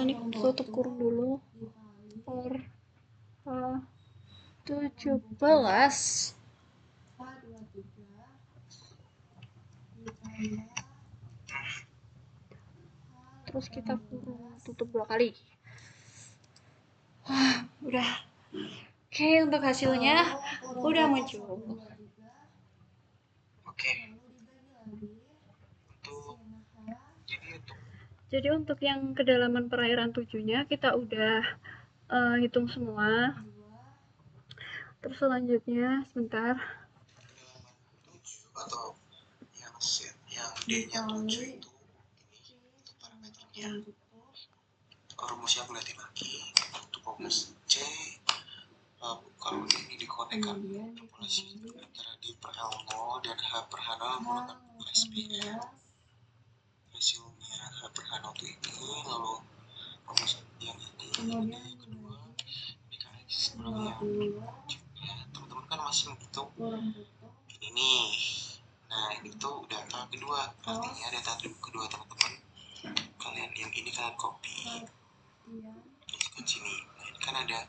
ini tutup kurung dulu per H17 terus kita kurung tutup 2 kali. Udah. Oke, untuk hasilnya udah muncul. Oke. Jadi untuk yang kedalaman perairan 7-nya kita udah hitung semua. Terus selanjutnya sebentar. Atau yang set yang D-nya 7 itu ini untuk parameternya. Rumusnya aku liatin lagi untuk fokus C. Kalau ini dikonekkan populasi antara D per L0 dan H per H0 menggunakan SPM. Hasilnya H per H0 itu ini, lalu rumus yang ini kedua dikali kurang yang ya, teman-teman kan masih menghitung ini nih. Nah ini tuh data kedua, artinya data kedua teman-teman kalian yang ini kalian copy ke sini. Nah, ini kan ada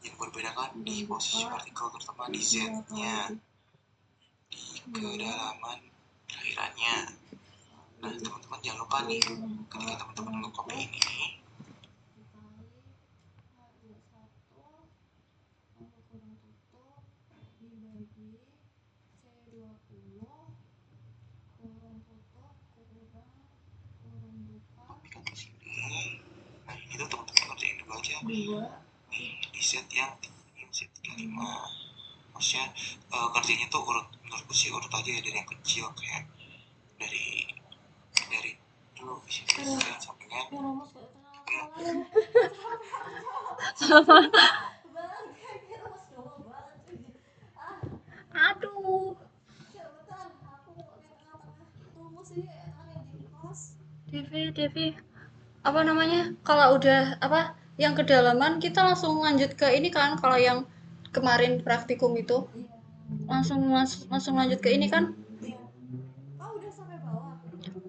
yang berbeda kan di posisi partikel terutama di Z-nya, di kedalaman perairannya. Nah teman-teman jangan lupa nih ketika teman-teman nge-copy ini kopikan ke sini. Nah ini tuh teman-teman kerjain dulu aja nih di set yang set 35. Maksudnya kerjanya tuh urut, menurutku sih urut aja ya dari yang kecil, kayak dari dulu di sini yang sampingnya Aduh. Devi, apa namanya? Kalau udah apa yang kedalaman kita langsung lanjut ke ini kan, kalau yang kemarin praktikum itu langsung lanjut ke ini kan? Udah sampai bawah.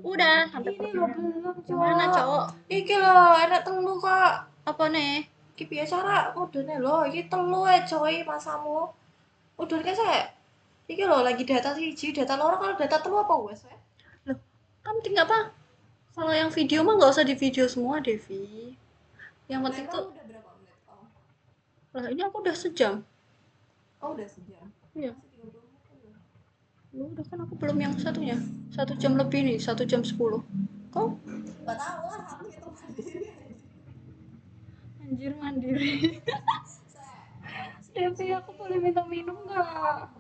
Udah sampai Ini lo belum, gimana, cowok? Iki lo enak telu kak. Apa nih? Iki biasa ra kodene lo, iki telu coy masamu. Udah kan saya. Iki lo lagi data siji, data loro, kalau data telu apa wes ya? Loh, kamu tinggal apa? Kalau yang video mah nggak usah di video semua, Devi. Yang penting tuh, Udah berapa menit kamu? lah ini aku udah sejam. Oh udah sejam. Iya. Masih 30 menit kan udah. Lu udah kan aku belum yang satunya. 1 jam lebih nih, 1 jam 10. Kok? Gak tahu lah, aku hitung sendiri. Anjir mandiri. Devi, aku boleh minta minum nggak?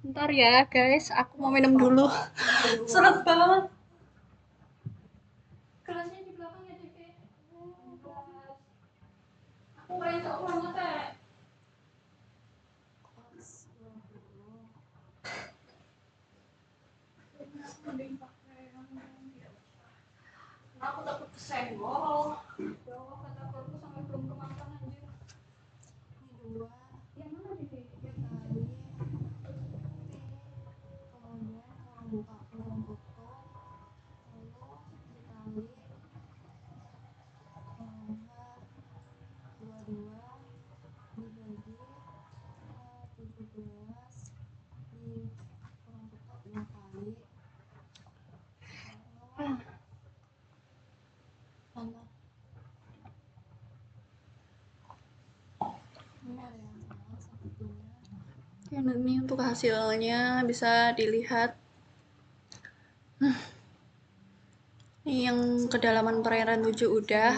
Ntar ya guys, aku mau minum dulu. Seret banget. Kelasnya di belakang ya Devi. Aku nggak itu banget ya. Aku takut kesenggol. Ya Allah, kata keluarga sampai belum kemakan anjir. Ini 2. Yang mana Dan ini untuk hasilnya bisa dilihat. Ini yang kedalaman perairan 7 udah.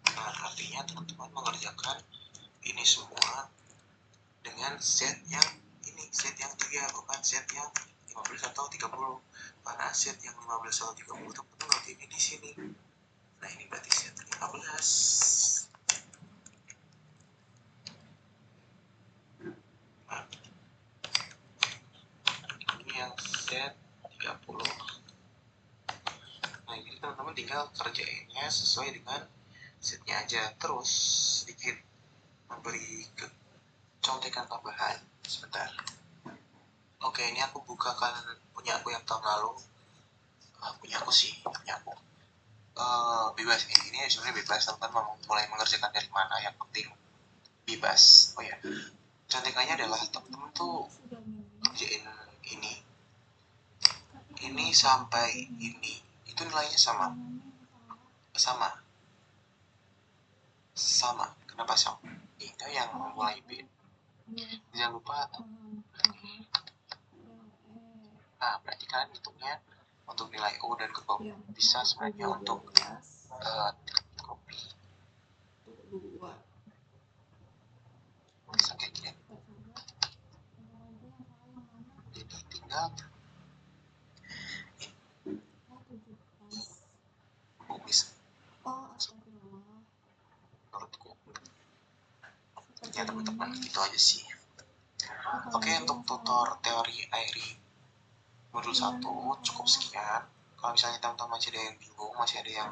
Nah, artinya teman-teman mengerjakan ini semua dengan set yang ini, set yang 3, bukan set yang 15 atau 30. Karena set yang 15 atau 30 teman-teman ngerti ini di sini. Nah, ini berarti set 15. Nah, ini yang set 30. Nah, jadi teman-teman tinggal kerjainnya sesuai dengan setnya aja. Terus sedikit memberi contekan tambahan sebentar. Oke, ini aku bukakan punya aku yang tahun lalu. Punya aku bebas ini sebenarnya bebas, teman-teman mau mulai mengerjakan dari mana, yang penting bebas. Oh ya, contekannya adalah teman-teman tuh kerjain ini sampai ini, itu nilainya sama. Kenapa sama? Itu yang mulai B. Jangan lupa berarti kalian hitungnya untuk nilai O dan ke bawah bisa sebenarnya untuk kopi bisa kayak gini. Jadi tinggal bisa menurutku ya teman-teman, itu aja sih. Oke, untuk tutor teori airi modul 1 cukup sekian. Kalau misalnya teman-teman masih ada yang bingung, masih ada yang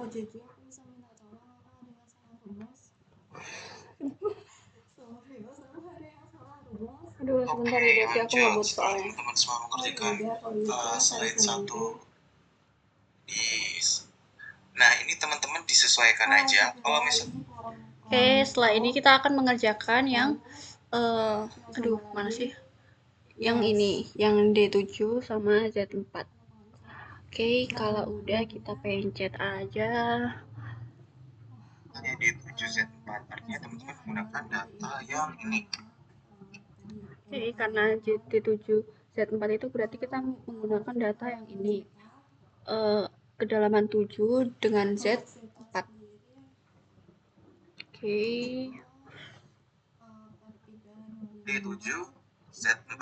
jadi aku bisa minta tolong apa ada yang salah rumus? Sama ada yang salah rumus. Aduh, sebentar ya Desi, aku ngebut soalnya. Teman-teman semua mengerjakan slide 1 nah ini teman-teman disesuaikan aja. Kalau misalnya Oke, setelah ini kita akan mengerjakan yang aduh, mana sih? Yang ini, yang D7 sama Z4. Oke, kalau udah kita pencet aja. D7 Z4 artinya teman-teman menggunakan data yang ini. Oke, karena D7 Z4 itu berarti kita menggunakan data yang ini. Kedalaman 7 dengan Z4. Oke. D7 Z4.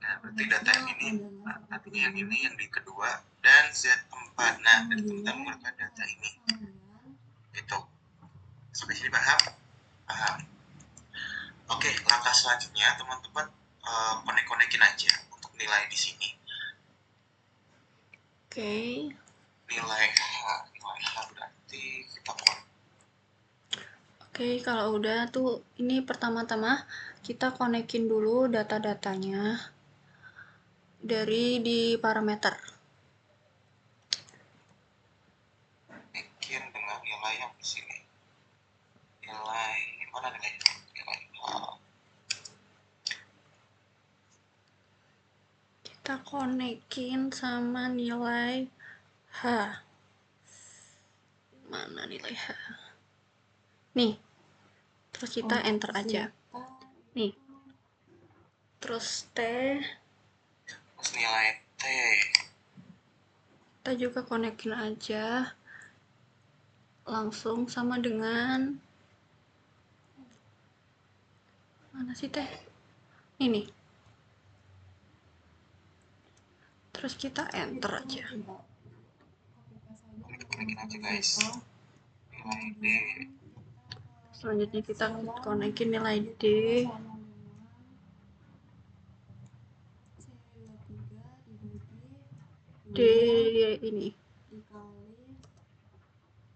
Nah, berarti data yang ini. Nah, artinya yang ini yang di kedua dan Z4. Nah, dari teman-teman menggunakan data ini. Itu. Sampai sini paham? Paham. Oke, langkah selanjutnya teman-teman konek-konekin aja untuk nilai di sini. Oke. Nilai H berarti kita Oke, kalau udah tuh ini pertama-tama kita konekin dulu data-datanya dari di parameter. bikin dengan nilai yang di sini. Nilai mana nilai H. Kita konekin sama nilai H. Mana nilai H? Nih. Terus kita enter aja. Nih. Terus T. Terus nilai T. Kita juga konekin aja. Langsung sama dengan mana sih Teh? Ini. Terus kita enter aja. Konekin aja guys. Nilai D. Selanjutnya kita konekin nilai D. D ini.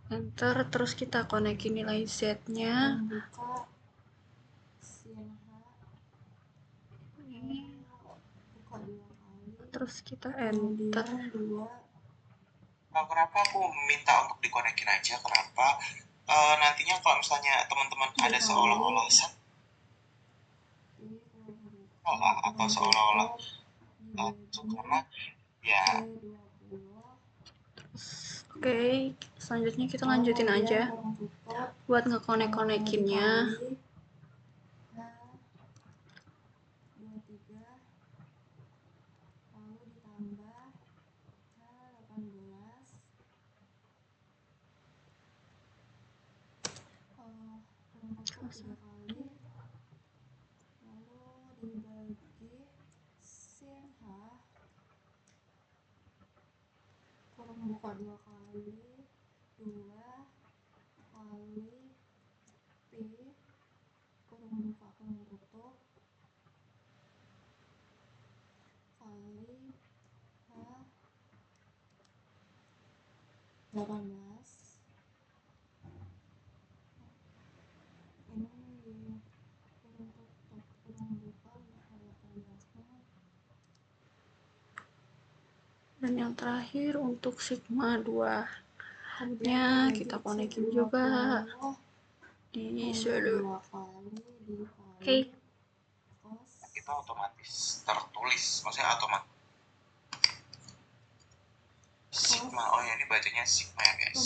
Enter, terus kita konekin nilai Z-nya. Terus kita enter. Kenapa aku minta untuk dikonekin aja? Kenapa? Nantinya kalau misalnya teman-teman ada seolah-olah olah atau seolah-olah itu karena ya Oke, selanjutnya kita lanjutin aja buat ngekonek-konekinnya. Buka 2 kali, 2 kali P, kurung buka kurung tutup, kali H 18. Ini di kurung tutup, kurung buka 18. Dan yang terakhir untuk sigma 2 nya kita konekin juga di sini. Oke. itu otomatis tertulis, maksudnya otomatis sigma. Oh ya, ini bacanya sigma ya guys.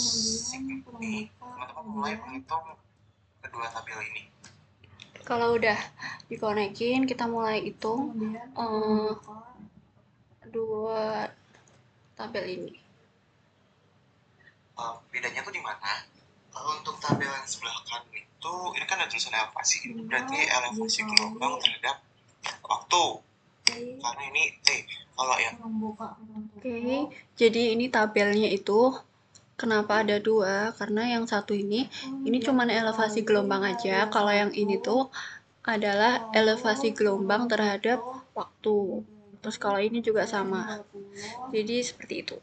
Sigma. Nih, teman-teman mulai menghitung kedua tabel ini. Kalau udah dikonekin, kita mulai hitung dua tabel ini. Bedanya tuh di mana? Kalau untuk tabel yang sebelah kanan itu, ini kan ada tulisan elevasi. Ini berarti elevasi gelombang terhadap waktu. Karena ini T. Kalau yang Oke, jadi ini tabelnya itu kenapa ada dua? Karena yang satu ini cuma elevasi gelombang aja. Kalau yang ini tuh adalah elevasi gelombang terhadap waktu. Terus kalau ini juga sama. Jadi seperti itu.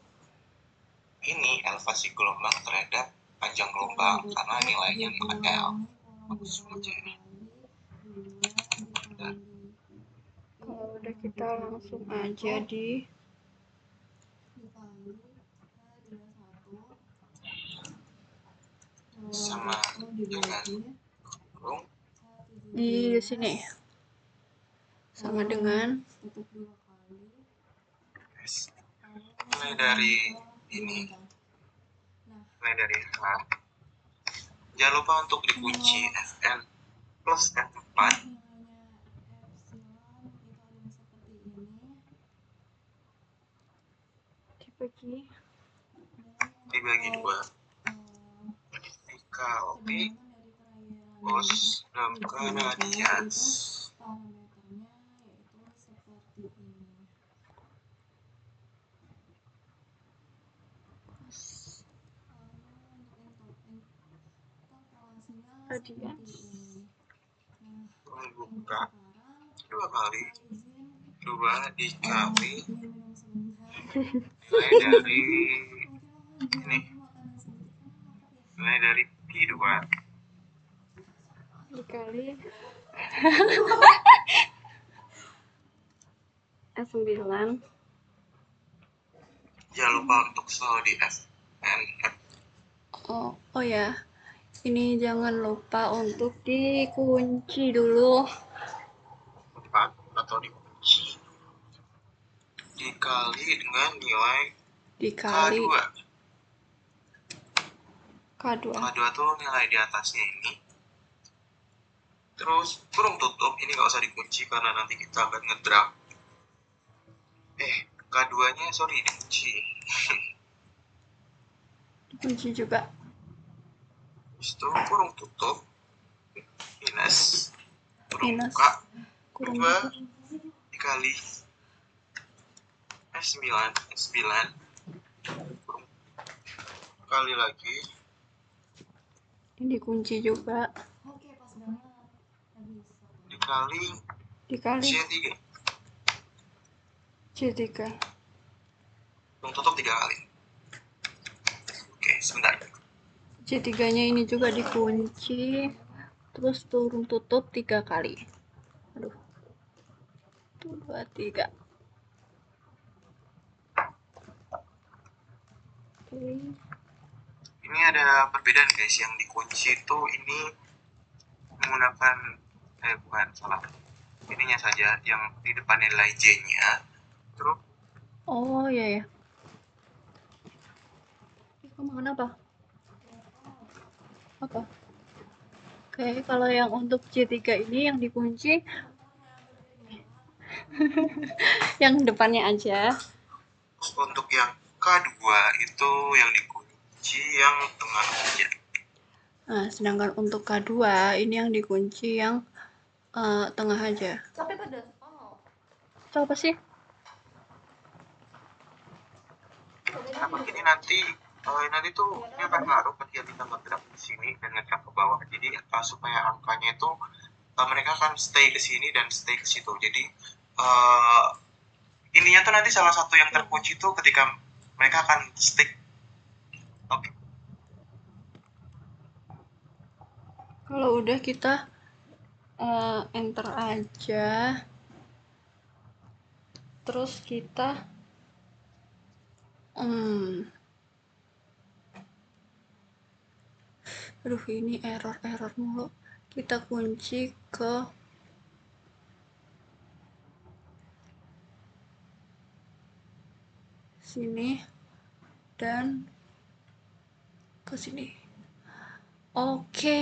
ini elevasi gelombang terhadap panjang gelombang, karena nilainya L. Bagus aja ini. Dan Kalau udah kita langsung aja di sama dengan kurung di sini sama dengan S. Mulai dari ini, mulai dari H. Jangan lupa untuk dikunci Fn plus F4 dibagi 2 dikali cos dan radians. Membuka 2 kali 2 dikali nilai dari ini, nilai dari Pi2 dikali S9. Jangan lupa untuk selalu di Fn. Oh ya, ini jangan lupa untuk dikunci dulu. 4 atau dikunci dikali dengan nilai Dikali K2. K2. K2 tuh nilai di atasnya ini. Terus kurung tutup, ini nggak usah dikunci karena nanti kita akan ngedrag. K2 nya sorry dikunci. Dikunci juga. Itu kurung tutup minus kurung Minus buka kurung 2 dikali S9 kurung kali lagi ini dikunci juga. dikali C3 C3. kurung tutup 3 kali. Oke, sebentar. C3-nya ini juga dikunci. Terus turun tutup 3 kali. Aduh. 2, 3. Oke. Ini ada perbedaan guys, yang dikunci itu ini menggunakan bukan salah. ininya saja, yang di depan nilai J-nya. Terus Oh iya ya. Kamu kenapa? Apa? Oke, kalau yang untuk J3 ini yang dikunci yang depannya aja. untuk yang K2 itu yang dikunci yang tengah aja. Nah, sedangkan untuk K2 ini yang dikunci yang tengah aja. Tapi pada oh. Itu apa sih? Kenapa gini nanti tuh ini akan ngaruh ketika kita ngedrag di sini dan ngedrag ke bawah. Jadi supaya angkanya itu mereka akan stay ke sini dan stay ke situ. Jadi ininya tuh nanti salah satu yang terkunci tuh ketika mereka akan stick. Oke. Kalau udah kita enter aja. Terus kita aduh ini error mulu. Kita kunci ke sini dan ke sini. Oke,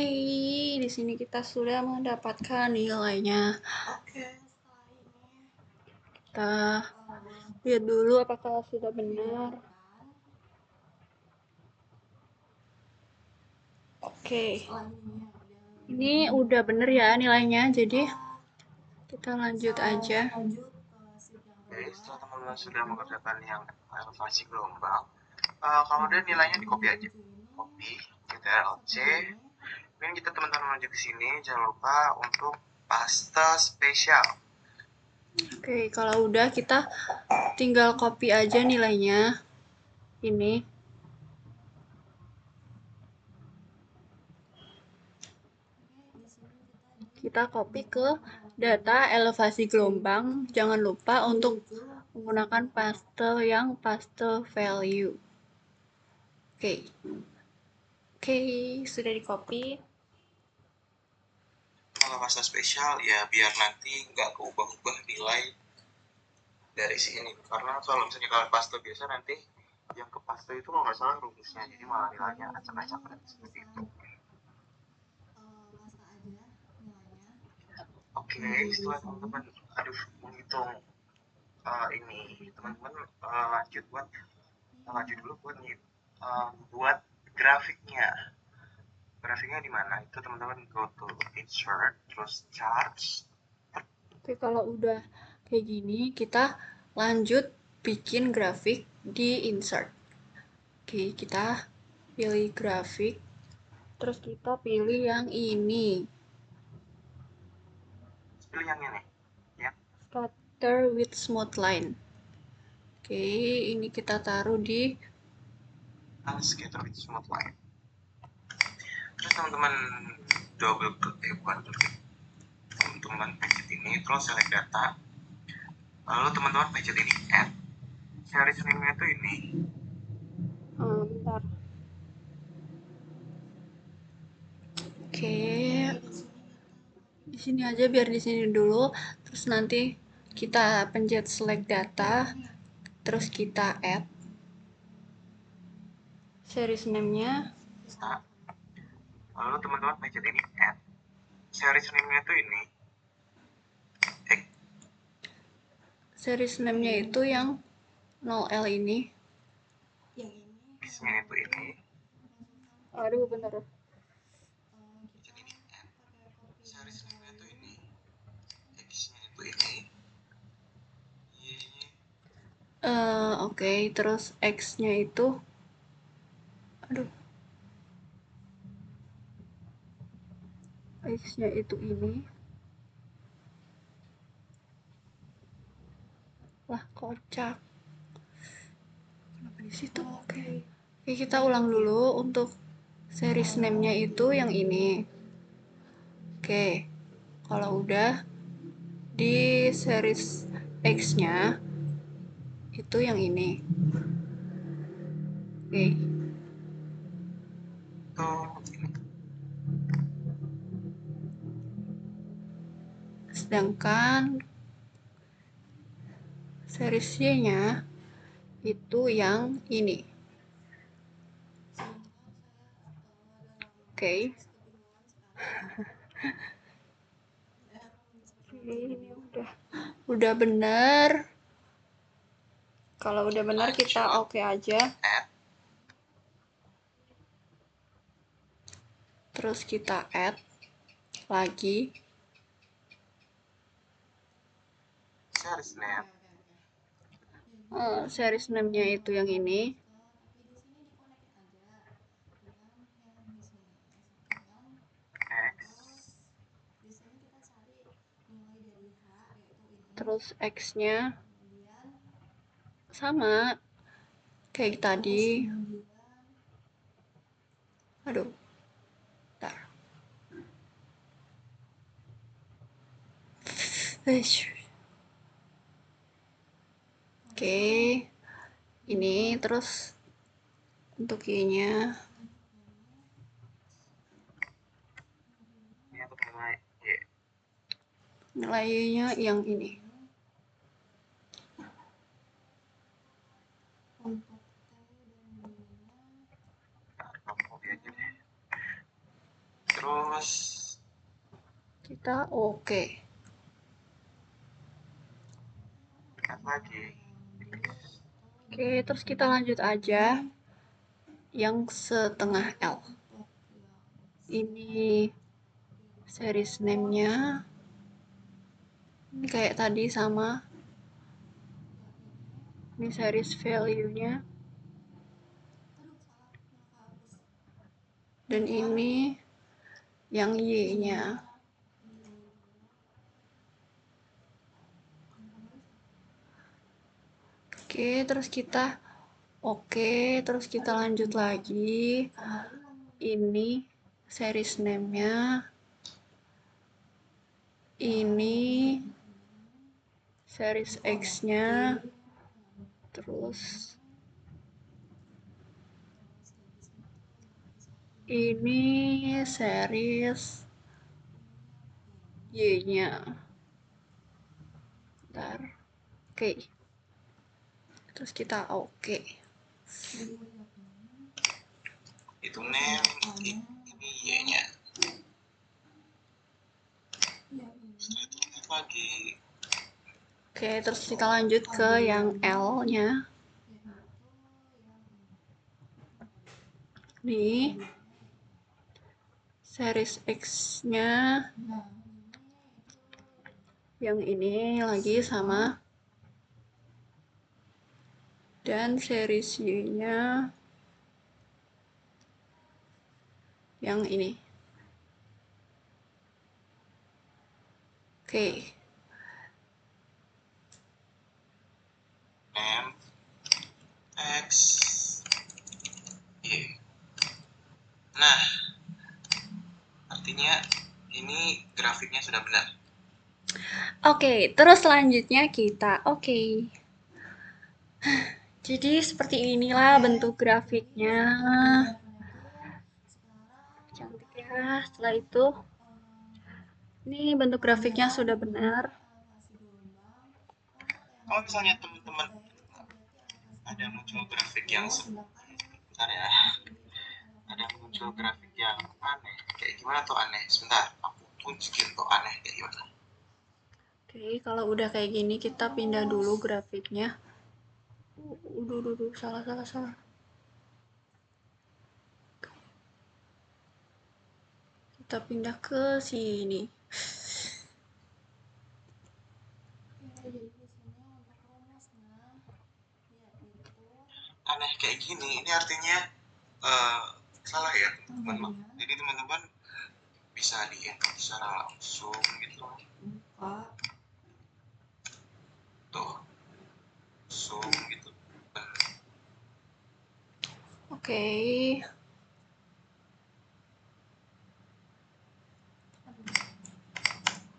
di sini kita sudah mendapatkan nilainya. Oke, setelah ini Kita lihat dulu apakah sudah benar. Oke, ini udah bener ya nilainya, jadi kita lanjut aja. Oke, setelah teman-teman sudah mengerjakan yang elevasi gelombang, kemudian nilainya di copy aja. Copy, Ctrl+C. Kemudian kita teman-teman lanjut ke sini, jangan lupa untuk paste spesial. Oke, kalau udah kita tinggal copy aja nilainya. Ini. Kita copy ke data elevasi gelombang. Jangan lupa untuk menggunakan paste yang paste value. Oke, sudah di copy. Kalau paste spesial ya biar nanti nggak keubah-ubah nilai dari sini. Karena kalau misalnya kalian paste biasa nanti yang ke paste itu kalau nggak salah rumusnya, jadi malah nilainya acak-acak seperti itu. Oke, setelah teman-teman menghitung ini, teman-teman lanjut dulu buat grafiknya. Grafiknya di mana? Itu teman-teman go to insert, terus charts. Oke, kalau udah kayak gini, kita lanjut bikin grafik di insert. Oke, kita pilih grafik, terus kita pilih yang ini. Pilih yang ini, ya. Scatter with smooth line. Oke, ini kita taruh di Scatter with smooth line. Terus teman-teman double klik, teman-teman pencet ini, terus select data. Lalu teman-teman pencet ini add. Series name-nya itu ini. bentar. Oke. Di sini aja biar di sini dulu. Terus nanti kita pencet select data, terus kita add series name-nya. Lalu teman-teman pencet ini add. Series name-nya itu ini. Series name-nya itu yang 0L ini. X-nya itu ini. Aduh, bentar. Jadi ini N. Series name-nya itu ini. X-nya itu ini. Oke, terus X-nya itu aduh. X-nya itu ini. Lah, kocak. Kenapa di situ? Oke. Oke, kita ulang dulu untuk series name-nya itu yang ini. Oke. Kalau udah di series X-nya itu yang ini. Oke. sedangkan series Y-nya itu yang ini. Oke. Ini udah benar. Kalau udah benar kita oke aja. Terus kita add lagi series name. Series name-nya itu yang ini. Terus X-nya sama kayak tadi. Aduh. Bentar. Oke. Ini terus untuk Y-nya. Ini untuk nilai Y. Nilai Y-nya yang ini. Terus Kita oke. add lagi. Oke, terus kita lanjut aja yang setengah L. Ini series name-nya. Ini kayak tadi sama. Ini series value-nya. Dan ini yang Y-nya. Oke, terus kita lanjut lagi. Ini series name-nya. Ini series X-nya. Terus ini series Y-nya. Bentar. Oke. Terus kita oke. Itu name, ini Y-nya. Setelah itu add lagi. Oke, terus kita lanjut ke yang L-nya. Nih. Series X-nya yang ini lagi sama. Dan series Y-nya yang ini. Oke. M X Y. Nah, artinya ini grafiknya sudah benar. Oke, terus selanjutnya kita Jadi seperti inilah bentuk grafiknya. Cantik ya. Setelah itu ini bentuk grafiknya sudah benar. Kalau misalnya teman-teman ada muncul grafik yang sebentar ya, ada muncul grafik yang aneh, kayak gimana tuh aneh? Sebentar, aku tunjukin tuh aneh kayak gimana. Oke, kalau udah kayak gini kita pindah dulu grafiknya. Salah. Kita pindah ke sini. Aneh kayak gini, ini artinya salah ya teman-teman. Jadi teman-teman bisa di-input secara langsung gitu. Tuh, zoom gitu. Oke.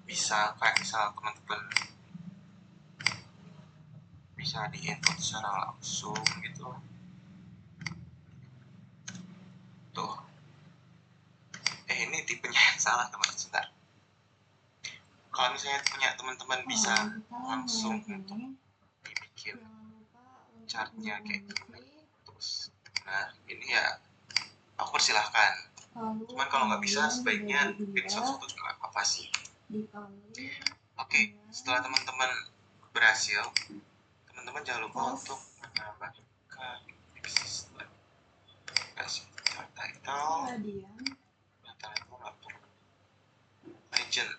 Bisa kayak misal teman-teman bisa di-input secara langsung gitu. Tuh. Ini tipenya yang salah teman-teman. Sebentar. kalau misalnya punya teman-teman bisa langsung untuk dibikin chartnya kayak gimana. Terus nah ini ya aku persilahkan, cuman kalau nggak bisa sebaiknya bikin sesuatu juga apa sih. Oke, setelah teman-teman berhasil, teman-teman jangan lupa untuk menambahkan existing kasih title untuk legend.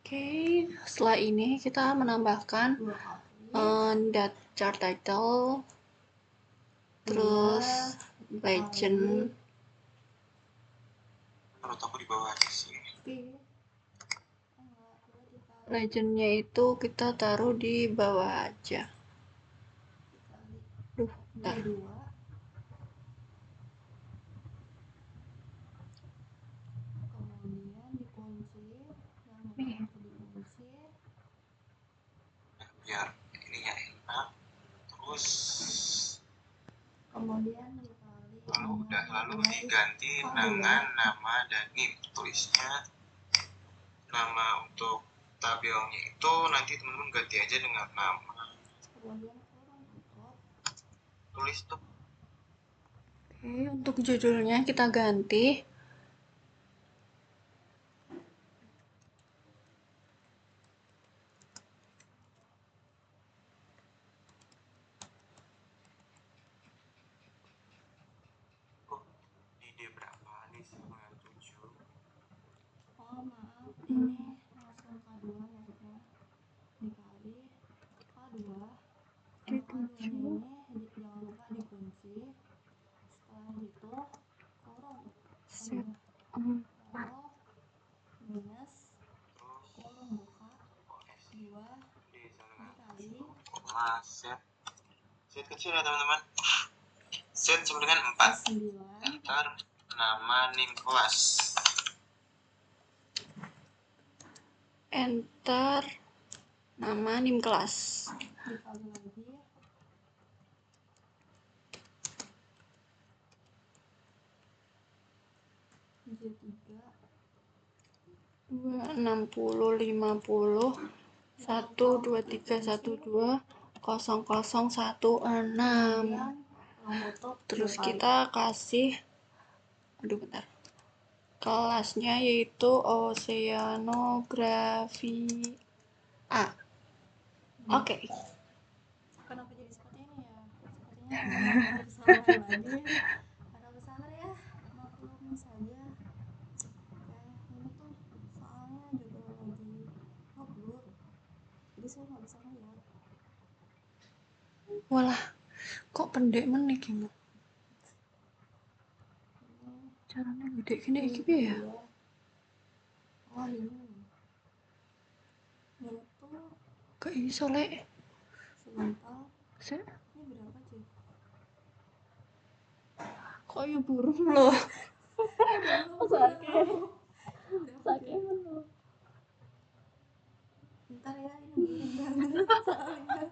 Oke, setelah ini kita menambahkan chart title, terus legend. Menurut aku di bawah aja sih. Legendnya itu kita taruh di bawah aja. Duh, bentar. Nih. Biar ininya enak. Terus lalu diganti dengan nama dan NIM. Tulisnya nama untuk tabelnya itu nanti teman-teman ganti aja dengan nama. Tulis tuh. Oke, untuk judulnya kita ganti. Di D berapa nih 97? Oh maaf, ini langsung K2 maksudnya dikali K2. K2 ini jangan lupa dikunci. Setelah itu kurung minus kurung buka 2 dikali set kecil ya teman-teman. Set sama dengan 4. Enter nama NIM kelas. Enter nama NIM kelas. dikali lagi 26050 123120016. Terus kita kasih, bentar, kelasnya yaitu Oceanografi A. Oke. Kenapa jadi seperti ini ya? Sepertinya ada kesalahan lagi. Harap bersabar ya, maklum saja. Ini tuh soalnya juga lagi ngeblur, jadi saya nggak bisa ngeliat. Walah, kok pendek meneh iki. Caranya gede gini iki piye ya? Oh ini tuh Gak iso lek. sebentar. Sik. Ini berapa sih? Kok ya burung loh. Sakit. Bentar ya, ini burung banget soalnya.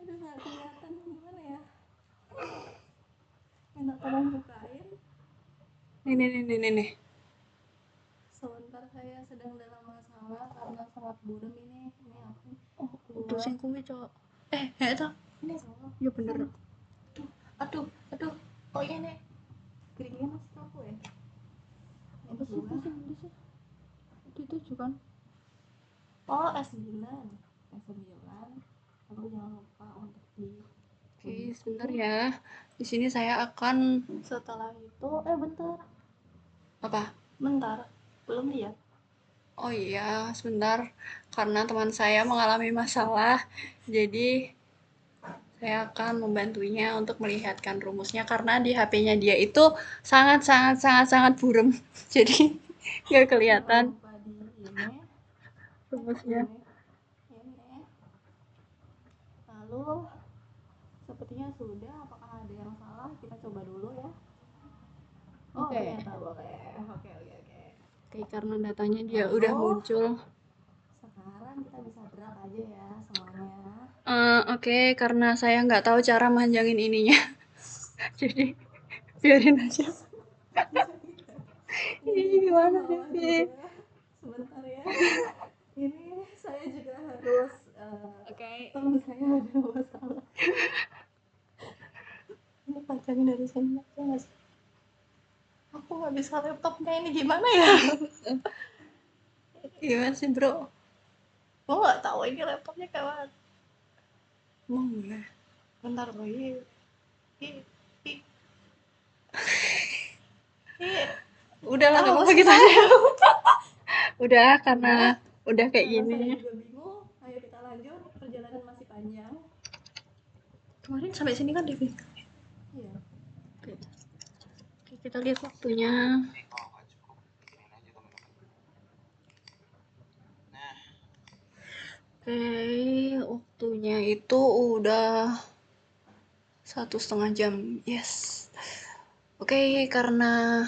Aduh nggak kelihatan, gimana ya? Minta tolong bukain. Nih. Sebentar, saya sedang dalam masalah karena sangat buram ini aku. Oh, udah sing kuwi, Cok. Itu. Ini salah. Ya bener. Aduh. Oh iya nih. Keringin masih aku ya. Apa sih itu sih? Itu kan. Oh S9. Lalu jangan lupa untuk di. Oke, sebentar ya. Di sini saya akan Setelah itu bentar. apa? Bentar. Belum lihat. Oh iya, sebentar. Karena teman saya mengalami masalah, jadi saya akan membantunya untuk melihatkan rumusnya karena di HP-nya dia itu sangat buram. Jadi nggak kelihatan Lupa di ini. rumusnya. Ini. Lalu sepertinya sudah. Apakah ada yang salah? Kita coba dulu ya. Oh, Oke. ternyata boleh. Oke. Oke, karena datanya dia udah muncul. Sekarang kita bisa drag aja ya semuanya. Oke, karena saya nggak tahu cara manjangin ininya. Jadi biarin aja. Ini gimana sih? sebentar ya. Ini saya juga harus Oke. teman saya ada masalah. Ini panjangin dari sini aja nggak sih? Aku nggak bisa laptopnya ini gimana ya? Gimana sih bro? Gue nggak tahu ini laptopnya kawan. Mau boleh. Bentar lagi. Udah lah, nggak Tahu apa-apa sih, gitu Pak. aja. Udah, karena udah kayak Karena saya gini. juga bingung. Ayo kita lanjut. Perjalanan masih panjang. Kemarin sampai sini kan Devi. Iya. Oke. Oke, kita lihat waktunya. Jadi kalau nggak cukup pikirin aja teman-teman. Nah, Oke, waktunya itu udah 1,5 jam. Yes. Oke, karena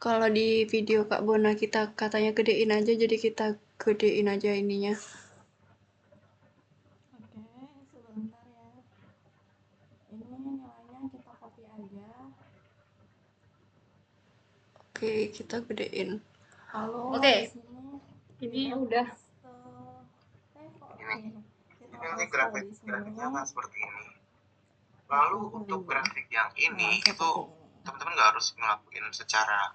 kalau di video Kak Bona kita katanya gedein aja, jadi kita gedein aja ininya. Oke, sebentar ya. Ini nilainya kita copy aja. Oke, kita gedein. Lalu Oke. di sini Ini kita udah. paste. Kok ini kita ini nanti paste di sini. grafiknya akan seperti ini. Lalu untuk grafik yang ini Nah, itu seperti ini. teman-teman nggak harus ngelakuin secara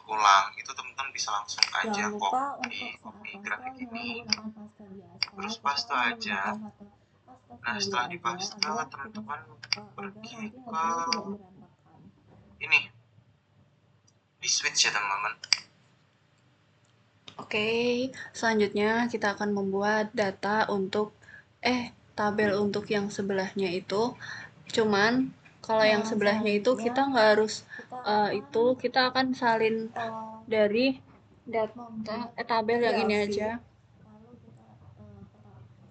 ulang, itu teman-teman bisa langsung aja Jangan lupa copy untuk saat copy paste grafik jangan ini, menggunakan paste biasa. terus Kita paste akan aja. menggunakan paste Nah value setelah aja dipaste agar teman-teman agar pergi nanti ke hasilnya tidak berantakan. ini, di switch ya teman-teman. Oke, selanjutnya kita akan membuat data untuk tabel untuk yang sebelahnya itu. Cuman kalau yang Nah, sebelahnya itu selanjutnya kita nggak harus kita akan kita akan salin dari data membuat tabel yang ini grafik. aja. Lalu kita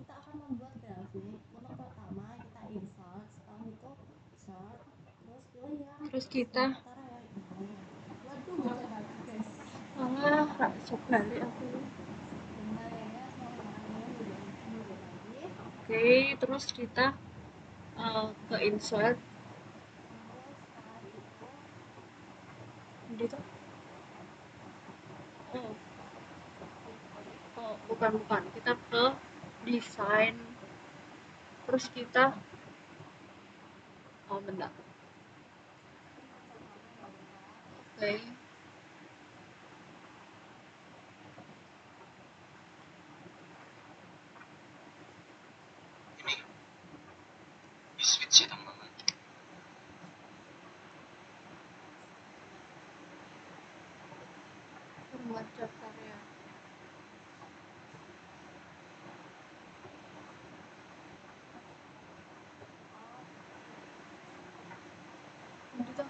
akan membuat grafik. Untuk pertama kita insert, setelah itu search, terus pilih yang Terus kita sementara yang ini. Waduh, baca balik guys. malah sok balik aku. Bentar ya guys, mohon maaf ini mundur lagi. Oke, terus kita ke insert. Lalu setelah itu Gitu. Bukan, kita ke desain, terus kita bentar. Oke. Ini di switch ya teman-teman. Format job area. Gitu.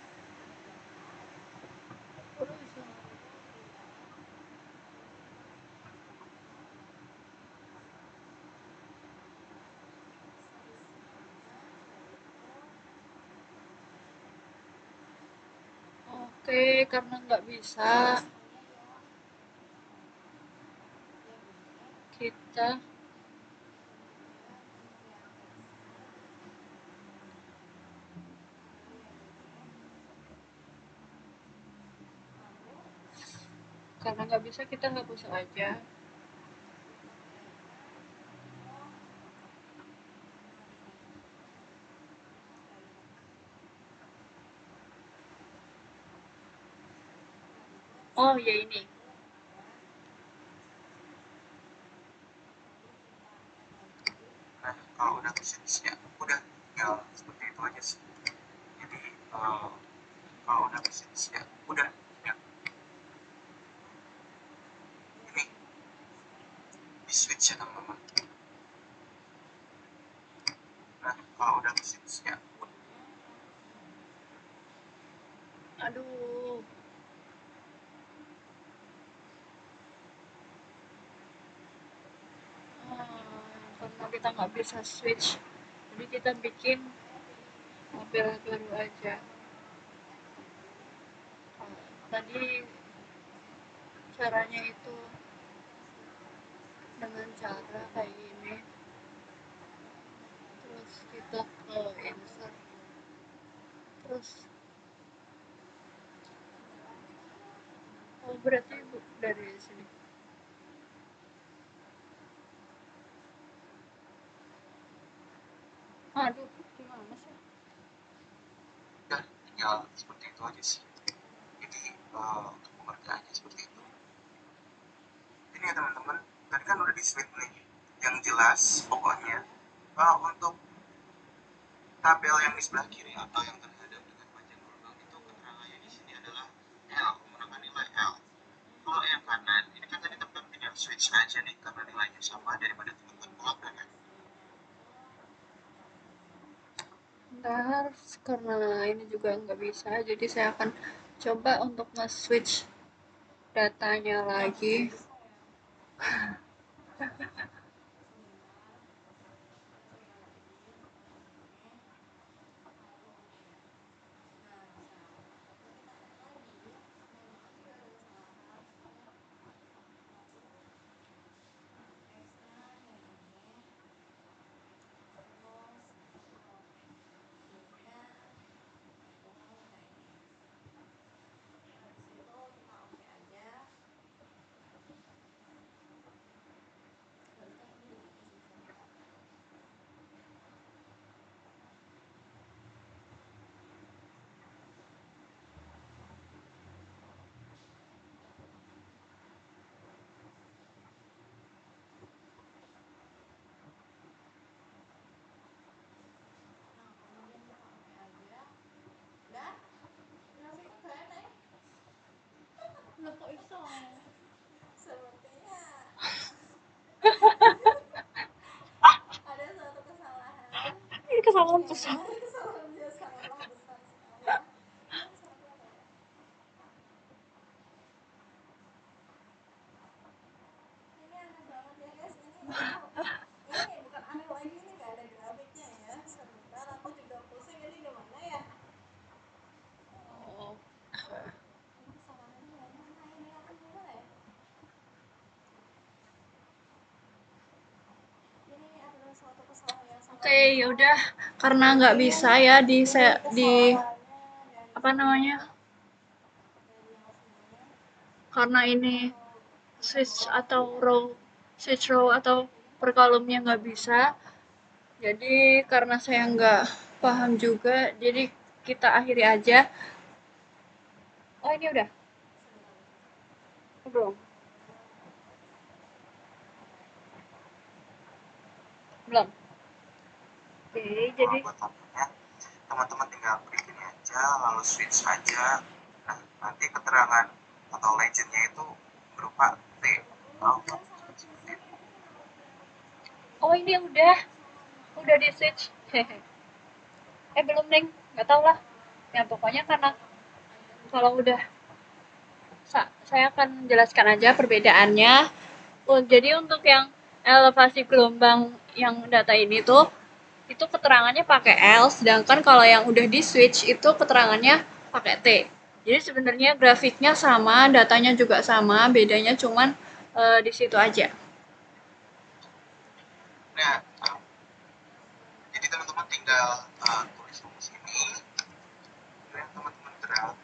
Oke, karena nggak bisa, kita hapus aja. Oh ya ini. Nah kalau udah ke switch ya udah tinggal seperti itu aja sih. Jadi kalau udah ke switch ya udah ya. Ini di switch ya teman-teman. Nah kalau udah ke switch ya Aduh. Karena kita nggak bisa switch, jadi kita bikin tabel baru aja. Tadi caranya itu dengan cara kayak gini, terus kita ke insert, terus berarti dari sini Aduh, gimana sih? Dan tinggal seperti itu aja sih. Jadi untuk pengerjaannya seperti itu. Ini ya teman-teman, tadi kan udah di switch nih. Yang jelas pokoknya untuk tabel yang di sebelah kiri atau yang terhadap dengan panjang gelombang itu keterangannya di sini adalah L, menggunakan nilai L. Kalau yang kanan, ini kan tadi teman-teman tinggal switch aja nih karena nilainya sama daripada teman-teman pelajaran. Bentar, karena ini juga nggak bisa, jadi saya akan coba untuk nge-switch datanya lagi. Sepertinya ada suatu kesalahan. Ini kesalahan besar. Kesalahan dia sangatlah besar sekali ya. Ini seperti apa ya? Ini aneh banget ya guys. Ini bukan aneh lagi, ini nggak ada grafiknya ya. Sebentar, aku juga pusing ini gimana ya? Oh. Ini kesalahannya yang mana ini? Aku gimana ya? Ini adalah suatu kesalahan yang sangat Oke, yaudah, karena nggak bisa ya di apa namanya? Karena ini switch atau row atau per kolomnya nggak bisa. Jadi karena saya nggak paham juga, jadi kita akhiri aja. Oh, ini udah? Belum? Belum. Oke, jadi Buat tabelnya, teman-teman tinggal klik ini aja, lalu switch aja. Nah, nanti keterangan atau legendnya itu berupa T. Seperti itu. oh ini udah di switch. Belum deng, nggak tahu lah. Ya pokoknya karena kalau udah saya akan jelaskan aja perbedaannya. Jadi untuk yang elevasi gelombang yang data ini tuh itu keterangannya pakai L, sedangkan kalau yang udah di switch itu keterangannya pakai T. Jadi sebenarnya grafiknya sama, datanya juga sama, bedanya cuman di situ aja. Nah, jadi teman-teman tinggal tulis rumus ini, kemudian teman-teman drag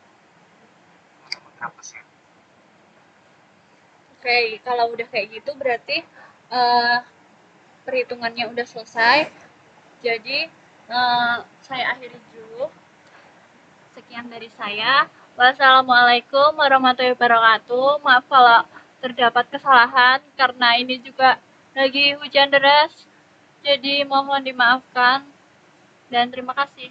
ke sini. Oke, kalau udah kayak gitu berarti perhitungannya udah selesai. Jadi saya akhiri dulu. Sekian dari saya. Wassalamualaikum warahmatullahi wabarakatuh. Maaf kalau terdapat kesalahan karena ini juga lagi hujan deras. Jadi mohon dimaafkan dan terima kasih.